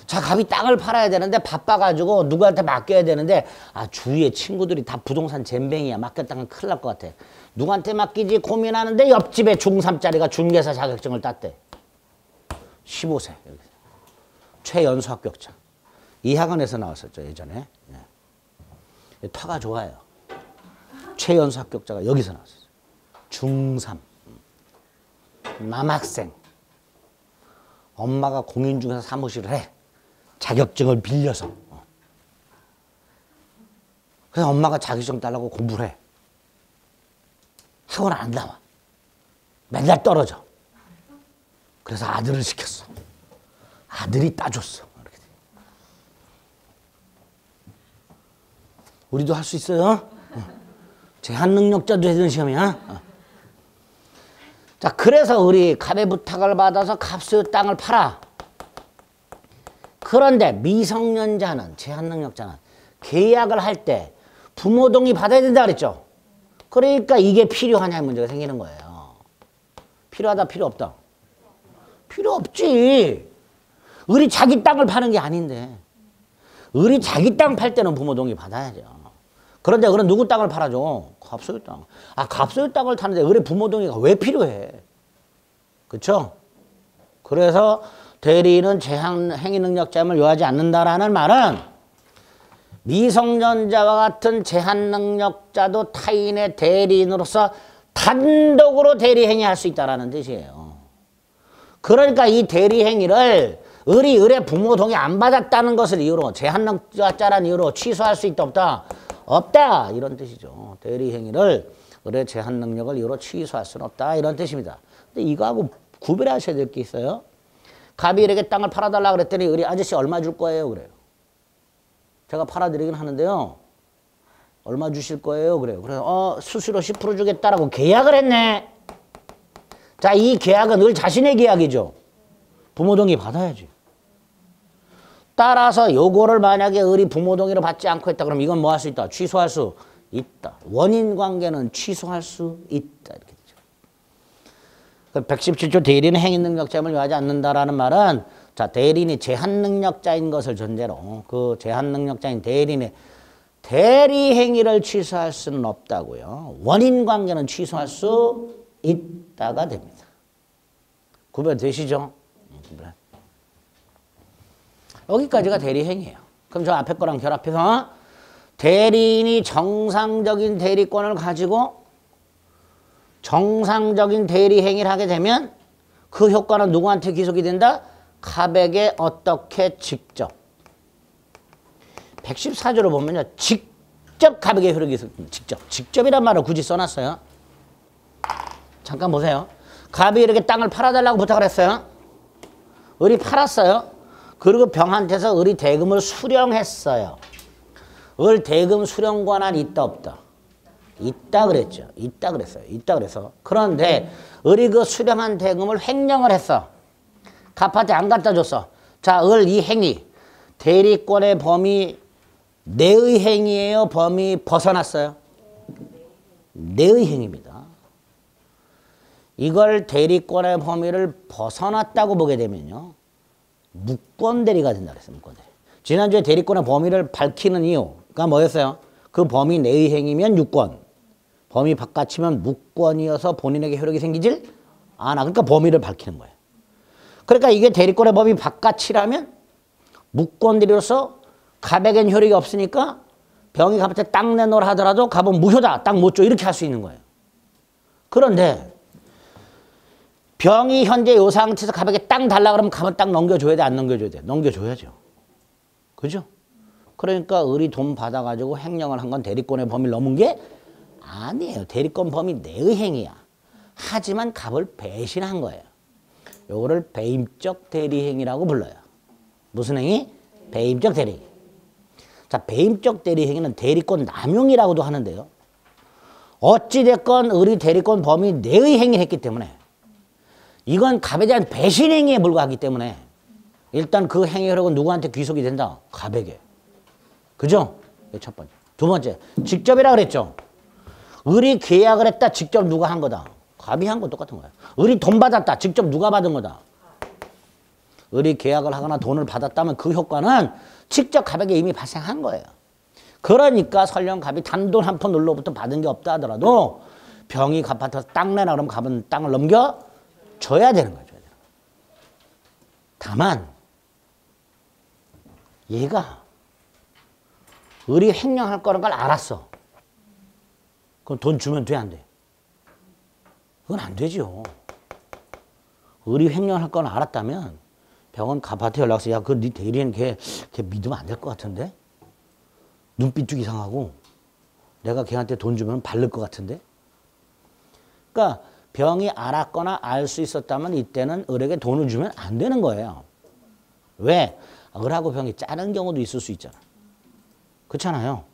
자, 갑이 땅을 팔아야 되는데 바빠가지고 누구한테 맡겨야 되는데 주위에 친구들이 다 부동산 잼뱅이야. 맡겼다간 큰일 날 것 같아. 누구한테 맡기지 고민하는데 옆집에 중3짜리가 중개사 자격증을 땄대. 15세. 최연소 합격자. 이 학원에서 나왔었죠, 예전에. 네. 터가 좋아요. 최연소 합격자가 여기서 나왔었어요. 중3. 남학생. 엄마가 공인중개사 사무실을 해. 자격증을 빌려서. 그래서 엄마가 자격증 달라고 공부를 해. 학원 안 나와. 맨날 떨어져. 그래서 아들을 시켰어. 아들이 따줬어. 이렇게. 우리도 할 수 있어요. 제한 능력자도 되는 시험이야. 자, 그래서 우리 갑의 부탁을 받아서 갑수의 땅을 팔아. 그런데 미성년자는, 제한 능력자는 계약을 할 때 부모 동의 받아야 된다 그랬죠. 그러니까 이게 필요하냐는 문제가 생기는 거예요. 필요하다, 필요 없다? 필요 없지. 우리 자기 땅을 파는 게 아닌데. 우리 자기 땅 팔 때는 부모 동의 받아야죠. 그런데 그럼 누구 땅을 팔아줘? 갑소유 땅. 갑소유 땅을 타는데 우리 부모 동의가 왜 필요해? 그렇죠? 그래서 대리인은 제한 행위 능력자임을 요하지 않는다라는 말은 미성년자와 같은 제한 능력자도 타인의 대리인으로서 단독으로 대리 행위할 수 있다라는 뜻이에요. 그러니까 이 대리 행위를 을의 부모 동의 안 받았다는 것을 이유로 제한 능력자라는 이유로 취소할 수 있다 없다? 없다 이런 뜻이죠. 대리 행위를 을의 제한 능력을 이유로 취소할 수는 없다 이런 뜻입니다. 근데 이거하고 구별하셔야 될 게 있어요. 갑이 이렇게 땅을 팔아달라 그랬더니 우리 아저씨 얼마 줄 거예요? 그래요. 제가 팔아드리긴 하는데요. 얼마 주실 거예요? 그래요. 그래서 수수료 10% 주겠다라고 계약을 했네. 자, 이 계약은 늘 자신의 계약이죠. 부모 동의 받아야지. 따라서 요거를 만약에 을이 부모 동의를 받지 않고 했다 그러면 이건 뭐 할 수 있다? 취소할 수 있다. 원인 관계는 취소할 수 있다. 이렇게. 117조 대리인은 행위 능력자임을 요하지 않는다라는 말은 자, 대리인이 제한 능력자인 것을 전제로 그 제한 능력자인 대리인의 대리 행위를 취소할 수는 없다고요. 원인 관계는 취소할 수 있다가 됩니다. 구별되시죠? 여기까지가 대리 행위예요. 그럼 저 앞에 거랑 결합해서 대리인이 정상적인 대리권을 가지고 정상적인 대리 행위를 하게 되면 그 효과는 누구한테 귀속이 된다? 갑에게 어떻게 직접. 114조를 보면요. 직접 갑에게 효력이 있습니다. 직접. 직접이란 말을 굳이 써놨어요. 잠깐 보세요. 갑이 이렇게 땅을 팔아달라고 부탁을 했어요. 을이 팔았어요. 그리고 병한테서 을이 대금을 수령했어요. 을 대금 수령 권한 있다 없다? 있다 그랬죠. 있다 그랬어요. 있다 그래서. 그런데 을이 그 수령한 대금을 횡령을 했어. 갑한테 안 갖다 줬어. 자, 을 이 행위. 대리권의 범위 내의 행위예요? 범위 벗어났어요? 내의 행위입니다. 이걸 대리권의 범위를 벗어났다고 보게 되면요. 무권대리가 된다 그랬어요. 무권대리. 지난주에 대리권의 범위를 밝히는 이유가 뭐였어요? 그 범위 내의 행위면 유권. 범위 바깥이면 무권이어서 본인에게 효력이 생기질 않아. 그러니까 범위를 밝히는 거예요. 그러니까 이게 대리권의 범위 바깥이라면 무권대리로서 갑에겐 효력이 없으니까 병이 갑한테 땅 내놓으라 하더라도 갑은 무효다. 땅 못 줘. 이렇게 할 수 있는 거예요. 그런데 병이 현재 요 상태에서 갑에게 땅 달라 그러면 갑은 땅 넘겨줘야 돼? 안 넘겨줘야 돼? 넘겨줘야죠. 그죠? 그러니까 을이 돈 받아가지고 횡령을 한 건 대리권의 범위를 넘은 게 아니에요. 대리권 범위 내의 행위야. 하지만 갑을 배신한 거예요. 요거를 배임적 대리행위라고 불러요. 무슨 행위? 배임적 대리행위. 자, 배임적 대리행위는 대리권 남용이라고도 하는데요. 어찌됐건 을이 대리권 범위 내의 행위를 했기 때문에 이건 갑에 대한 배신행위에 불과하기 때문에 일단 그 행위력은 누구한테 귀속이 된다? 갑에게. 그죠? 첫 번째. 두 번째, 직접이라 그랬죠. 을이 계약을 했다. 직접 누가 한 거다? 갑이 한 거 똑같은 거야. 을이 돈 받았다. 직접 누가 받은 거다? 을이 계약을 하거나 돈을 받았다면 그 효과는 직접 갑에게 이미 발생한 거예요. 그러니까 설령 갑이 단돈 한 푼 을로부터 받은 게 없다 하더라도 병이 갑한테 땅 내라 그러면 갑은 땅을 넘겨줘야 되는 거죠. 다만 얘가 을이 횡령할 거라는 걸 알았어. 그럼 돈 주면 돼, 안 돼? 그건 안 되죠. 을이 횡령할 걸 알았다면 병은 갑한테 연락해서 야, 그 네 대리인 걔 믿으면 안 될 것 같은데? 눈빛 쭉 이상하고 내가 걔한테 돈 주면 바를 것 같은데? 그러니까 병이 알았거나 알 수 있었다면 이때는 을에게 돈을 주면 안 되는 거예요. 왜? 을하고 병이 짜는 경우도 있을 수 있잖아. 그렇잖아요.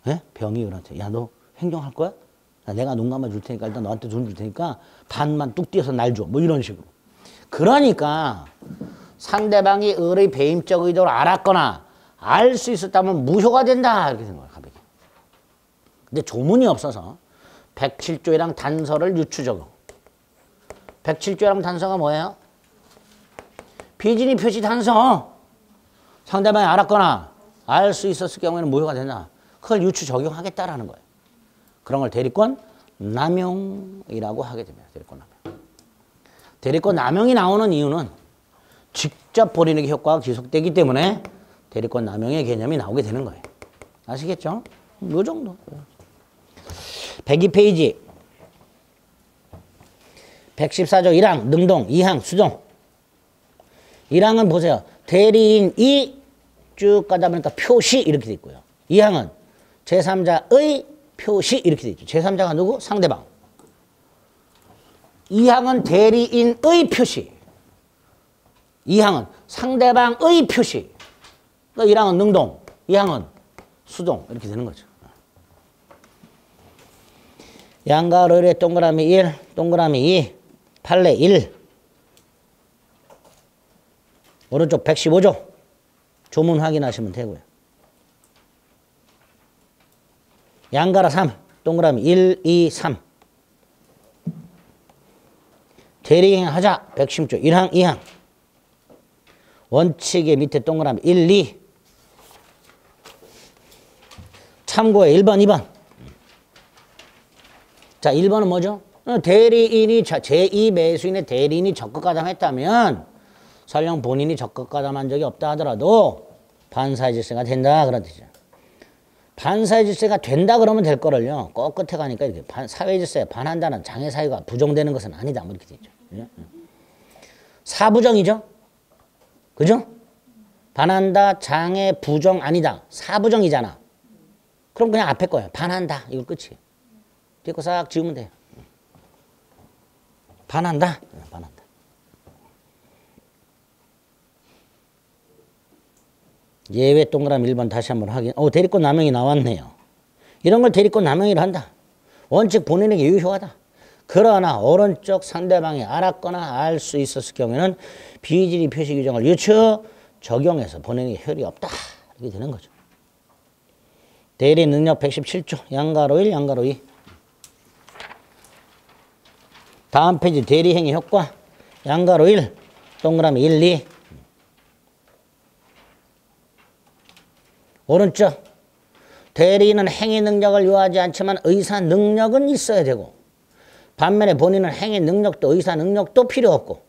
예? 병이 을한테 야, 너 횡령할 거야? 야, 내가 눈 감아 줄 테니까 일단 너한테 돈 줄 테니까 반만 뚝 띄어서 날 줘. 뭐 이런 식으로. 그러니까 상대방이 을의 배임적 의도를 알았거나 알 수 있었다면 무효가 된다. 이렇게 된 거예요. 갑에게. 근데 조문이 없어서 107조이랑 단서를 유추 적용. 107조랑 단서가 뭐예요? 비진이 표시 단서. 상대방이 알았거나 알 수 있었을 경우에는 무효가 된다. 그걸 유추 적용하겠다라는 거예요. 그런 걸 대리권 남용이라고 하게 됩니다. 대리권 남용. 대리권 남용이 나오는 이유는 직접 본인에게 효과가 지속되기 때문에 대리권 남용의 개념이 나오게 되는 거예요. 아시겠죠? 이 정도. 102페이지 114조 1항 능동 2항 수동. 1항은 보세요. 대리인이 쭉 가다 보니까 표시 이렇게 돼 있고요. 2항은 제3자의 표시 이렇게 돼 있죠. 제3자가 누구? 상대방. 2항은 대리인의 표시. 2항은 상대방의 표시. 그러니까 1항은 능동, 2항은 수동 이렇게 되는 거죠. 양과 을의 동그라미 1, 동그라미 2, 판례 1. 오른쪽 115조. 조문 확인하시면 되고요. 양가라 3, 동그라미 1, 2, 3. 대리행 하자 116조 1항, 2항. 원칙의 밑에 동그라미 1, 2. 참고에 1번, 2번. 자, 1번은 뭐죠? 대리인이, 제2매수인의 대리인이 적극가담했다면 설령 본인이 적극가담한 적이 없다 하더라도 반사의 질세가 된다 그런 뜻이죠. 반사의 질세가 된다 그러면 될 거를요. 꼭 끝에 가니까 이렇게 사회 질세에 반한다는 장애 사유가 부정되는 것은 아니다. 뭐 이렇게 되죠. 사부정이죠. 그죠? 반한다, 장애, 부정 아니다. 사부정이잖아. 그럼 그냥 앞에 거예요. 반한다. 이거 끝이에요. 뒤에 거 싹 지우면 돼요. 반한다. 반한다. 예외 동그라미 1번 다시 한번 확인. 대리권 남용이 나왔네요. 이런 걸 대리권 남용이라 한다. 원칙 본인에게 유효하다. 그러나 오른쪽 상대방이 알았거나 알 수 있었을 경우에는 비질의 표시 규정을 유추 적용해서 본인에게 효력이 없다. 이렇게 되는 거죠. 대리 능력 117조 양가로 1, 양가로 2. 다음 페이지 대리행위 효과 양가로 1, 동그라미 1, 2. 오른쪽 대리인은 행위 능력을 요하지 않지만 의사 능력은 있어야 되고 반면에 본인은 행위 능력도 의사 능력도 필요 없고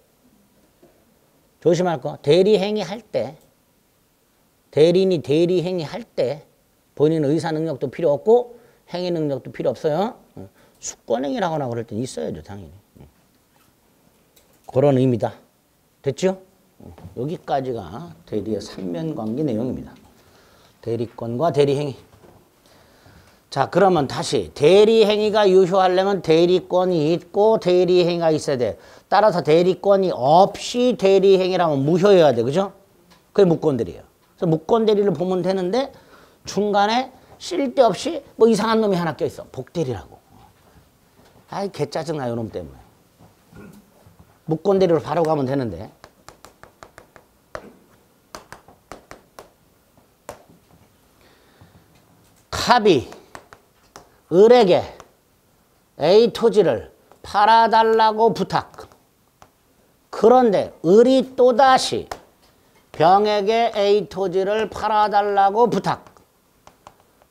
조심할 거 대리행위 할 때 대리인이 대리행위 할 때 본인은 의사 능력도 필요 없고 행위 능력도 필요 없어요. 수권행위라거나 그럴 땐 있어야죠 당연히. 그런 의미다. 됐죠? 여기까지가 대리의 삼면관계 내용입니다. 대리권과 대리행위. 자, 그러면 다시 대리행위가 유효하려면 대리권이 있고 대리행위가 있어야 돼. 따라서 대리권이 없이 대리행위라면 무효여야 돼. 그죠? 그게 무권대리예요. 그래서 무권대리를 보면 되는데 중간에 쓸데없이 뭐 이상한 놈이 하나 껴있어. 복대리라고. 아이 개 짜증나 요놈 때문에. 무권대리로 바로 가면 되는데 갑이 을에게 A 토지를 팔아달라고 부탁. 그런데 을이 또다시 병에게 A 토지를 팔아달라고 부탁.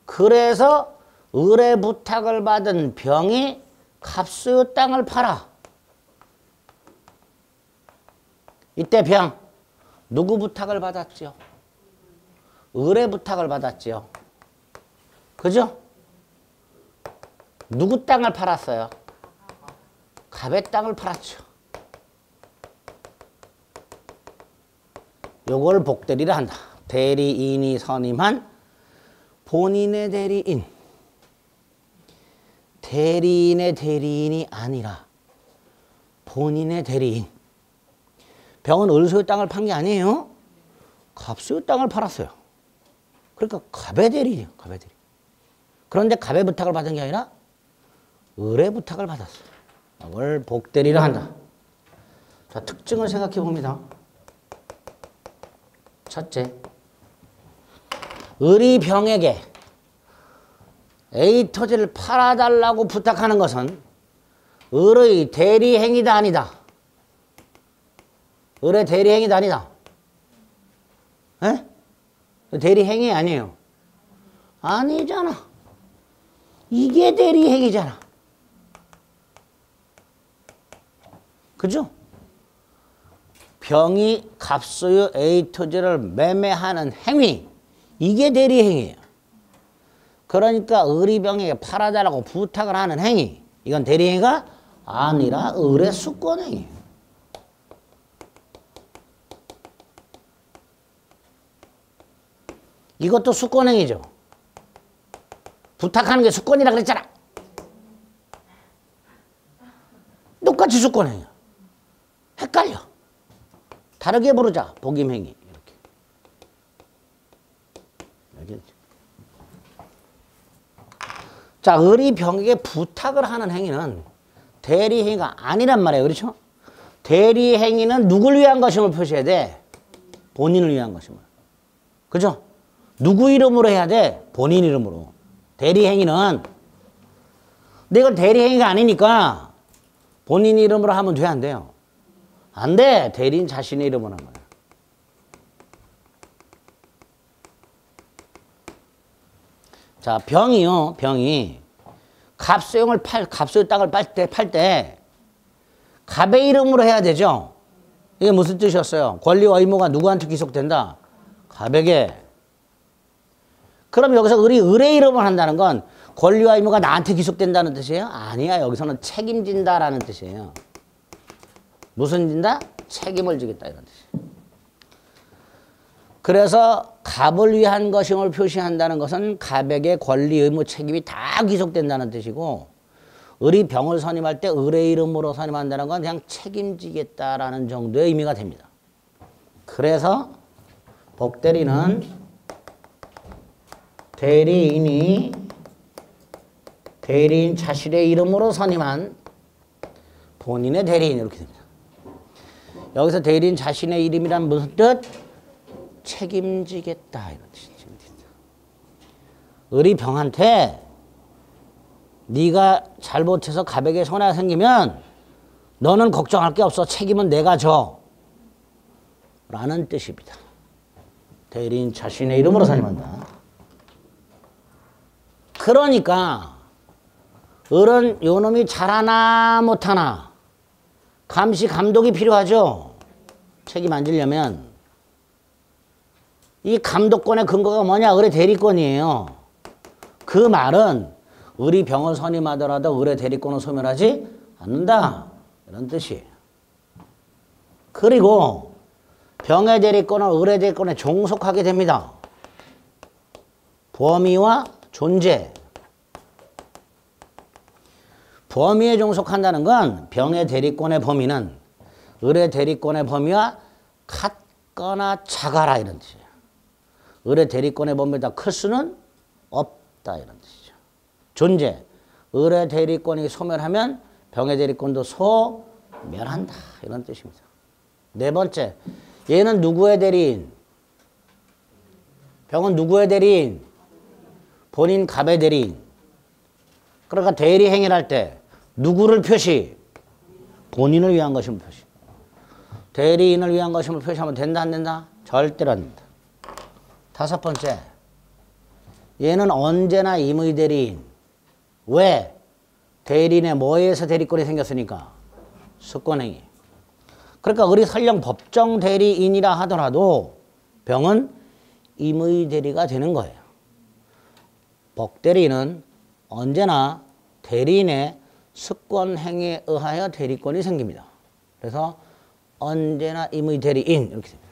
그래서 을의 부탁을 받은 병이 갑수의 땅을 팔아. 이때 병 누구 부탁을 받았죠? 을의 부탁을 받았죠. 그죠? 누구 땅을 팔았어요? 갑의 땅을 팔았죠. 요걸 복대리라 한다. 대리인이 선임한 본인의 대리인. 대리인의 대리인이 아니라 본인의 대리인. 병은 을소의 땅을 판 게 아니에요. 갑수의 땅을 팔았어요. 그러니까 갑의 대리인이에요. 갑의 대리인. 그런데 갑의 부탁을 받은 게 아니라 을의 부탁을 받았어요. 이걸 복대리라 한다. 자, 특징을 생각해 봅니다. 첫째, 을이 병에게 A 토지를 팔아달라고 부탁하는 것은 을의 대리행위다 아니다. 을의 대리행위다 아니다. 에? 대리행위 아니에요. 아니잖아. 이게 대리행위잖아. 그죠? 병이 갑수의 A 토지를 매매하는 행위, 이게 대리행위예요. 그러니까 을이 병에게 팔아달라고 부탁을 하는 행위, 이건 대리행위가 아니라 을의 수권행위예요. 이것도 수권행위죠. 부탁하는 게 수권이라 그랬잖아. 똑같이 수권행위야. 헷갈려. 다르게 부르자. 복임행위. 이렇게. 자, 을이 병에게 부탁을 하는 행위는 대리행위가 아니란 말이에요. 그렇죠? 대리행위는 누굴 위한 것임을 표시해야 돼? 본인을 위한 것임을. 그죠? 누구 이름으로 해야 돼? 본인 이름으로. 대리행위는. 근데 이건 대리행위가 아니니까 본인 이름으로 하면 돼, 안 돼요? 안 돼. 대리인 자신의 이름으로 하는 거야. 자, 병이요. 병이 갑수의 땅을 팔 때 갑의 이름으로 해야 되죠. 이게 무슨 뜻이었어요? 권리와 의무가 누구한테 귀속된다? 갑에게. 그럼 여기서 을의 이름을 한다는 건 권리와 의무가 나한테 귀속된다는 뜻이에요? 아니야. 여기서는 책임진다라는 뜻이에요. 무슨 진다? 책임을 지겠다 이런 뜻이에요. 그래서 갑을 위한 것임을 표시한다는 것은 갑에게 권리, 의무, 책임이 다 귀속된다는 뜻이고, 을이 병을 선임할 때 을의 이름으로 선임한다는 건 그냥 책임지겠다라는 정도의 의미가 됩니다. 그래서 복대리는 대리인이 대리인 자신의 이름으로 선임한 본인의 대리인 이렇게 됩니다. 여기서 대리인 자신의 이름이란 무슨 뜻? 책임지겠다 이런 뜻이죠. 을이 병한테 네가 잘못해서 갑에게 손해가 생기면 너는 걱정할 게 없어. 책임은 내가 져. 라는 뜻입니다. 대리인 자신의 이름으로 선임한다. 그러니까 을은 요놈이 잘하나 못하나 감시 감독이 필요하죠. 책임 안 지려면. 이 감독권의 근거가 뭐냐? 을의 대리권이에요. 그 말은 을이 병을 선임하더라도 을의 대리권을 소멸하지 않는다. 이런 뜻이에요. 그리고 병의 대리권은 을의 대리권에 종속하게 됩니다. 범위와 존재. 범위에 종속한다는 건 병의 대리권의 범위는 을의 대리권의 범위와 같거나 작아라 이런 뜻이에요. 을의 대리권의 범위보다 클 수는 없다 이런 뜻이죠. 존재. 을의 대리권이 소멸하면 병의 대리권도 소멸한다 이런 뜻입니다. 네 번째. 얘는 누구의 대리인? 병은 누구의 대리인? 본인 갑의 대리인. 그러니까 대리 행위를 할 때 누구를 표시? 본인을 위한 것임을 표시. 대리인을 위한 것임을 표시하면 된다, 안 된다? 절대로 안 된다. 다섯 번째, 얘는 언제나 임의 대리인. 왜? 대리인의 뭐에서 대리권이 생겼으니까? 수권행위. 그러니까 우리 설령 법정 대리인이라 하더라도 병은 임의 대리가 되는 거예요. 법대리인은 언제나 대리인의 수권행위에 의하여 대리권이 생깁니다. 그래서 언제나 임의 대리인 이렇게 됩니다.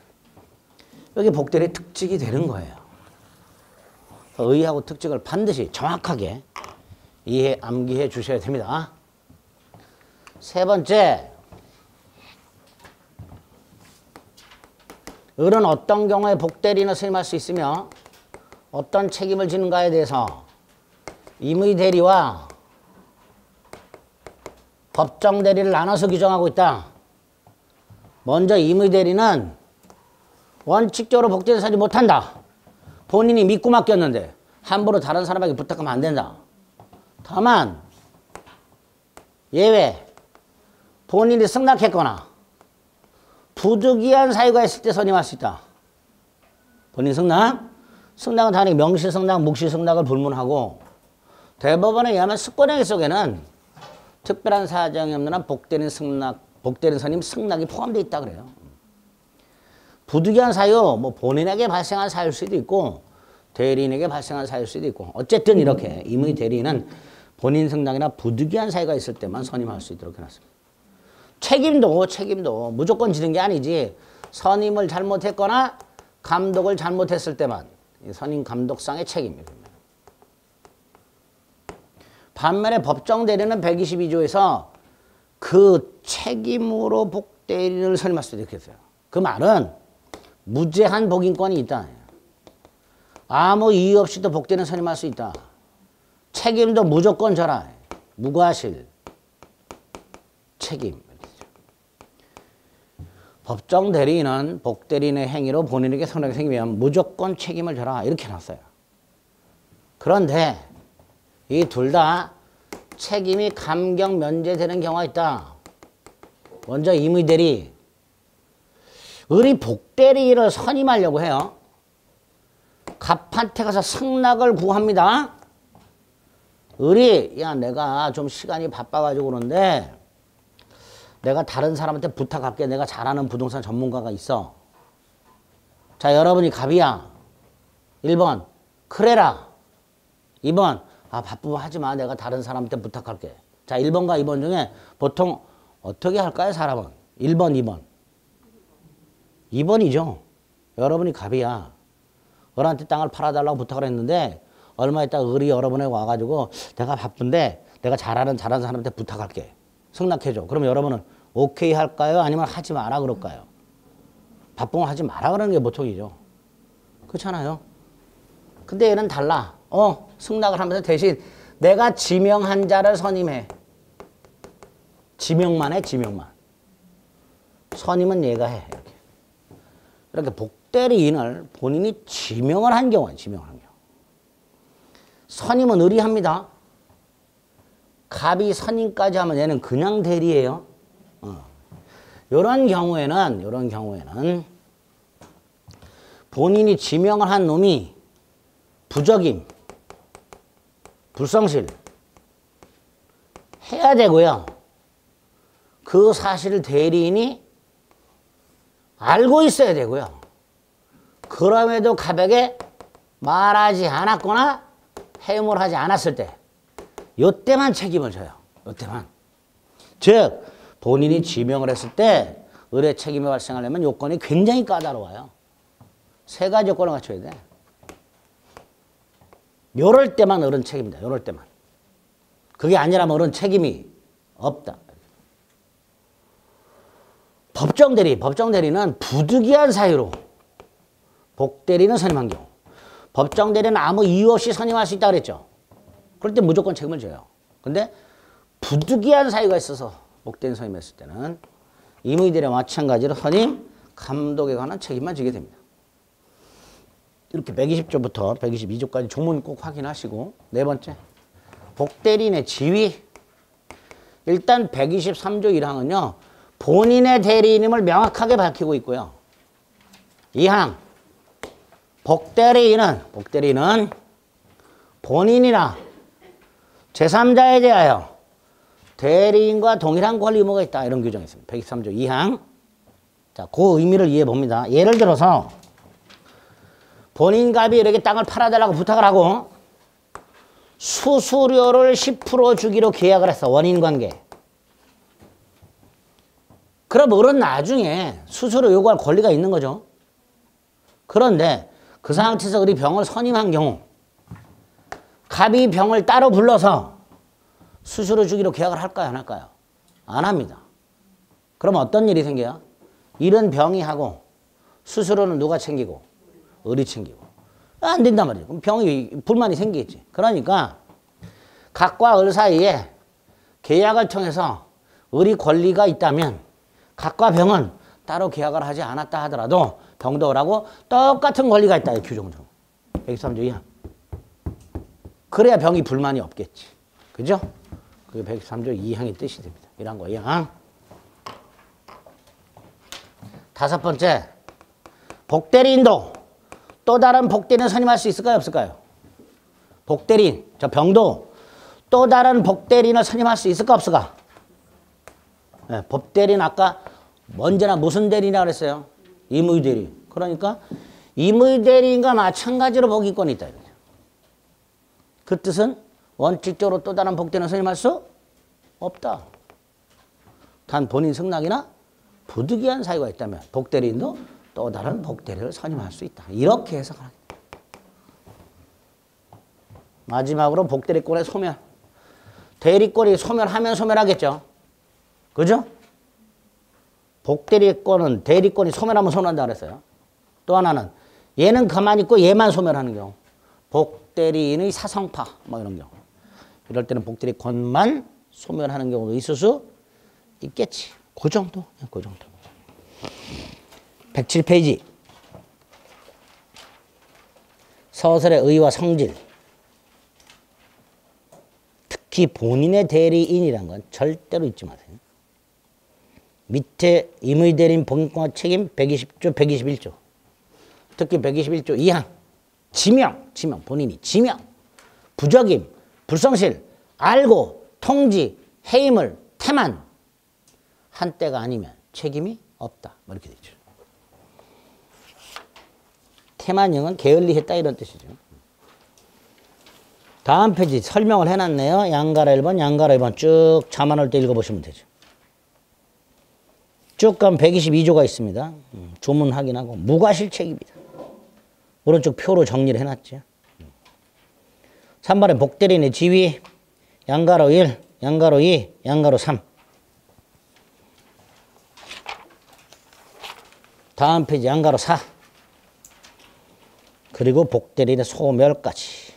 여기 복대리 특직이 되는 거예요. 의하고 특직을 반드시 정확하게 암기해 주셔야 됩니다. 세 번째, 을은 어떤 경우에 복대리인을 선임할 수 있으며 어떤 책임을 지는가에 대해서 임의 대리와 법정 대리를 나눠서 규정하고 있다. 먼저 임의 대리는 원칙적으로 복대리를 서지 못한다. 본인이 믿고 맡겼는데 함부로 다른 사람에게 부탁하면 안 된다. 다만 예외, 본인이 승낙했거나 부득이한 사유가 있을 때 선임할 수 있다. 본인 승낙은 당연히 명시승낙, 묵시승낙을 불문하고 대법원에 의하면 수권행위 속에는 특별한 사정이 없는 한 복대리인 선임 승낙이 포함되어 있다 그래요. 부득이한 사유, 뭐 본인에게 발생한 사유일 수도 있고 대리인에게 발생한 사유일 수도 있고 어쨌든 이렇게 임의 대리인은 본인 승낙이나 부득이한 사유가 있을 때만 선임할 수 있도록 해놨습니다. 책임도 무조건 지는 게 아니지. 선임을 잘못했거나 감독을 잘못했을 때만 선임 감독상의 책임입니다. 반면에 법정 대리는 122조에서 그 책임으로 복대리인을 선임할 수도 있겠어요. 그 말은 무제한 복인권이 있다. 아무 이유 없이도 복대리인 선임할 수 있다. 책임도 무조건 져라. 무과실 책임. 법정 대리인은 복대리인의 행위로 본인에게 손해가 생기면 무조건 책임을 져라. 이렇게 해놨어요. 그런데 이 둘 다 책임이 감경 면제되는 경우가 있다. 먼저 임의 대리. 을이 복대리인을 선임하려고 해요. 갑한테 가서 승낙을 구합니다. 을이 야 내가 좀 시간이 바빠가지고 그런데 내가 다른 사람한테 부탁할게. 내가 잘 아는 부동산 전문가가 있어. 자, 여러분이 갑이야. 1번 그래라. 2번 바쁘면 하지마. 내가 다른 사람한테 부탁할게. 자, 1번과 2번 중에 보통 어떻게 할까요? 사람은 1번, 2번. 2번이죠. 여러분이 갑이야. 을한테 땅을 팔아달라고 부탁을 했는데 얼마 있다 을이 여러분에게 와가지고 내가 바쁜데 내가 잘 아는 사람한테 부탁할게. 승낙해줘. 그럼 여러분은 오케이 할까요? 아니면 하지 마라 그럴까요? 바쁘면 하지 마라 그러는 게 보통이죠. 그렇잖아요. 근데 얘는 달라. 승낙을 하면서 대신 내가 지명한 자를 선임해. 지명만 해, 지명만. 선임은 얘가 해. 이렇게 복대리인을 본인이 지명을 한 경우에 지명을 한 경우. 선임은 을이 합니다. 갑이 선임까지 하면 얘는 그냥 대리예요. 이런 경우에는 본인이 지명을 한 놈이 부적임, 불성실 해야 되고요. 그 사실을 대리인이 알고 있어야 되고요. 그럼에도 갑에게 말하지 않았거나 해물하지 않았을 때 요때만 책임을 져요. 요때만. 즉 본인이 지명을 했을 때 을의 책임이 발생하려면 요건이 굉장히 까다로워요. 세 가지 요건을 갖춰야 돼. 요럴 때만 을은 책임이다. 요럴 때만. 그게 아니라면 을은 책임이 없다. 법정대리는 부득이한 사유로 복대리는 선임한 경우. 법정대리는 아무 이유 없이 선임할 수 있다 그랬죠. 그럴 때 무조건 책임을 져요. 근데 부득이한 사유가 있어서 복대리인 선임했을 때는 임의대리와 마찬가지로 선임, 감독에 관한 책임만 지게 됩니다. 이렇게 120조부터 122조까지 조문 꼭 확인하시고 네 번째, 복대리인의 지위. 일단 123조 1항은요. 본인의 대리인임을 명확하게 밝히고 있고요. 2항 복대리인은 본인이나 제3자에 대하여 대리인과 동일한 권리 의무가 있다. 이런 규정이 있습니다. 123조 2항. 자, 그 의미를 이해해 봅니다. 예를 들어서 본인 갑이 이렇게 땅을 팔아달라고 부탁을 하고 수수료를 10% 주기로 계약을 했어. 원인관계. 그럼 어른 나중에 수수료 요구할 권리가 있는 거죠. 그런데 그 상태에서 우리 병을 선임한 경우 갑이 병을 따로 불러서 수수료 주기로 계약을 할까요? 안 할까요? 안 합니다. 그럼 어떤 일이 생겨요? 일은 병이 하고 수수료는 누가 챙기고? 을이 챙기고. 안 된단 말이에요. 그럼 병이 불만이 생기겠지. 그러니까 갑과 을 사이에 계약을 통해서 을이 권리가 있다면 갑과 병은 따로 계약을 하지 않았다 하더라도 병도 을하고 똑같은 권리가 있다. 이 규정으로. 123조 2항. 그래야 병이 불만이 없겠지. 그죠? 그게 123조 2항의 뜻이 됩니다. 이런 거 2항. 다섯 번째, 복대리인도 또 다른 복대리인을 선임할 수 있을까요? 없을까요? 복대리인, 저 병도 또 다른 복대리인을 선임할 수 있을까? 없을까? 네, 법대리인 아까 언제나 무슨 대리인이라고 그랬어요? 임의대리인. 그러니까 임의대리인과 마찬가지로 복위권이 있다. 이거죠. 그 뜻은 원칙적으로 또 다른 복대리인을 선임할 수 없다. 단 본인 승낙이나 부득이한 사유가 있다면 복대리인도 또 다른 복대리인을 선임할 수 있다. 이렇게 해석을 합니다. 마지막으로 복대리권의 소멸. 대리권이 소멸하면 소멸하겠죠. 그죠? 복대리권은 대리권이 소멸하면 소멸한다 그랬어요. 또 하나는 얘는 가만히 있고 얘만 소멸하는 경우. 복대리인의 사성파 뭐 이런 경우. 이럴 때는 복대리권만 소멸하는 경우도 있을 수 있겠지. 그 정도. 그 정도. 107페이지. 서술의 의와 성질. 특히 본인의 대리인이란 건 절대로 잊지 마세요. 밑에 임의대리인 복위권과 책임 120조, 121조. 특히 121조 2항. 지명, 본인이 지명, 부적임, 불성실, 알고, 통지, 해임을, 태만. 한때가 아니면 책임이 없다. 뭐 이렇게 되죠. 태만형은 게을리했다 이런 뜻이죠. 다음 페이지 설명을 해놨네요. 양가로 1번, 양가로 2번 쭉 자만할 때 읽어보시면 되죠. 쭉 가면 122조가 있습니다. 조문 확인하고 무과실책입니다. 오른쪽 표로 정리를 해놨죠. 3번에 복대리인의 지위, 양가로 1, 양가로 2, 양가로 3. 다음 페이지 양가로 4. 그리고 복대리인의 소멸까지.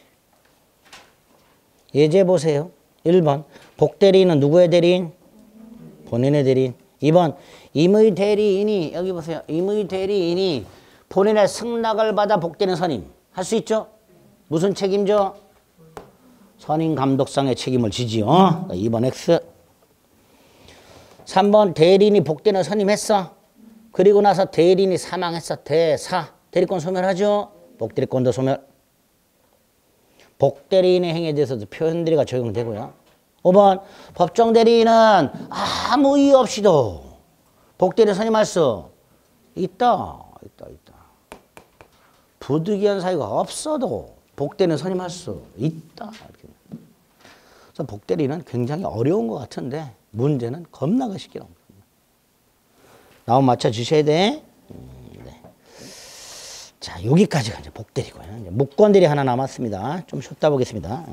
예제 보세요. 1번 복대리인은 누구의 대리인? 본인의 대리인. 2번 임의 대리인이 여기 보세요. 임의 대리인이 본인의 승낙을 받아 복대리인 선임 할 수 있죠? 무슨 책임져? 선임 감독상의 책임을 지지요. 2번 X. 3번 대리인이 복대리인 선임했어. 그리고 나서 대리인이 사망했어. 대사. 대리권 소멸하죠? 복대리권도 소멸. 복대리인의 행위에 대해서도 표현들이가 적용되고요. 5번 법정 대리인은 아무 이유 없이도 복대리인 선임할 수 있다. 부득이한 사유가 없어도 복대리인 선임할 수 있다. 그래서 복대리인은 굉장히 어려운 것 같은데 문제는 겁나게 쉽게 나옵니다. 나온 맞춰 주셔야 돼. 네. 자, 여기까지가 이제 복대리고요. 이제 무권대리 하나 남았습니다. 좀 쉬었다 보겠습니다.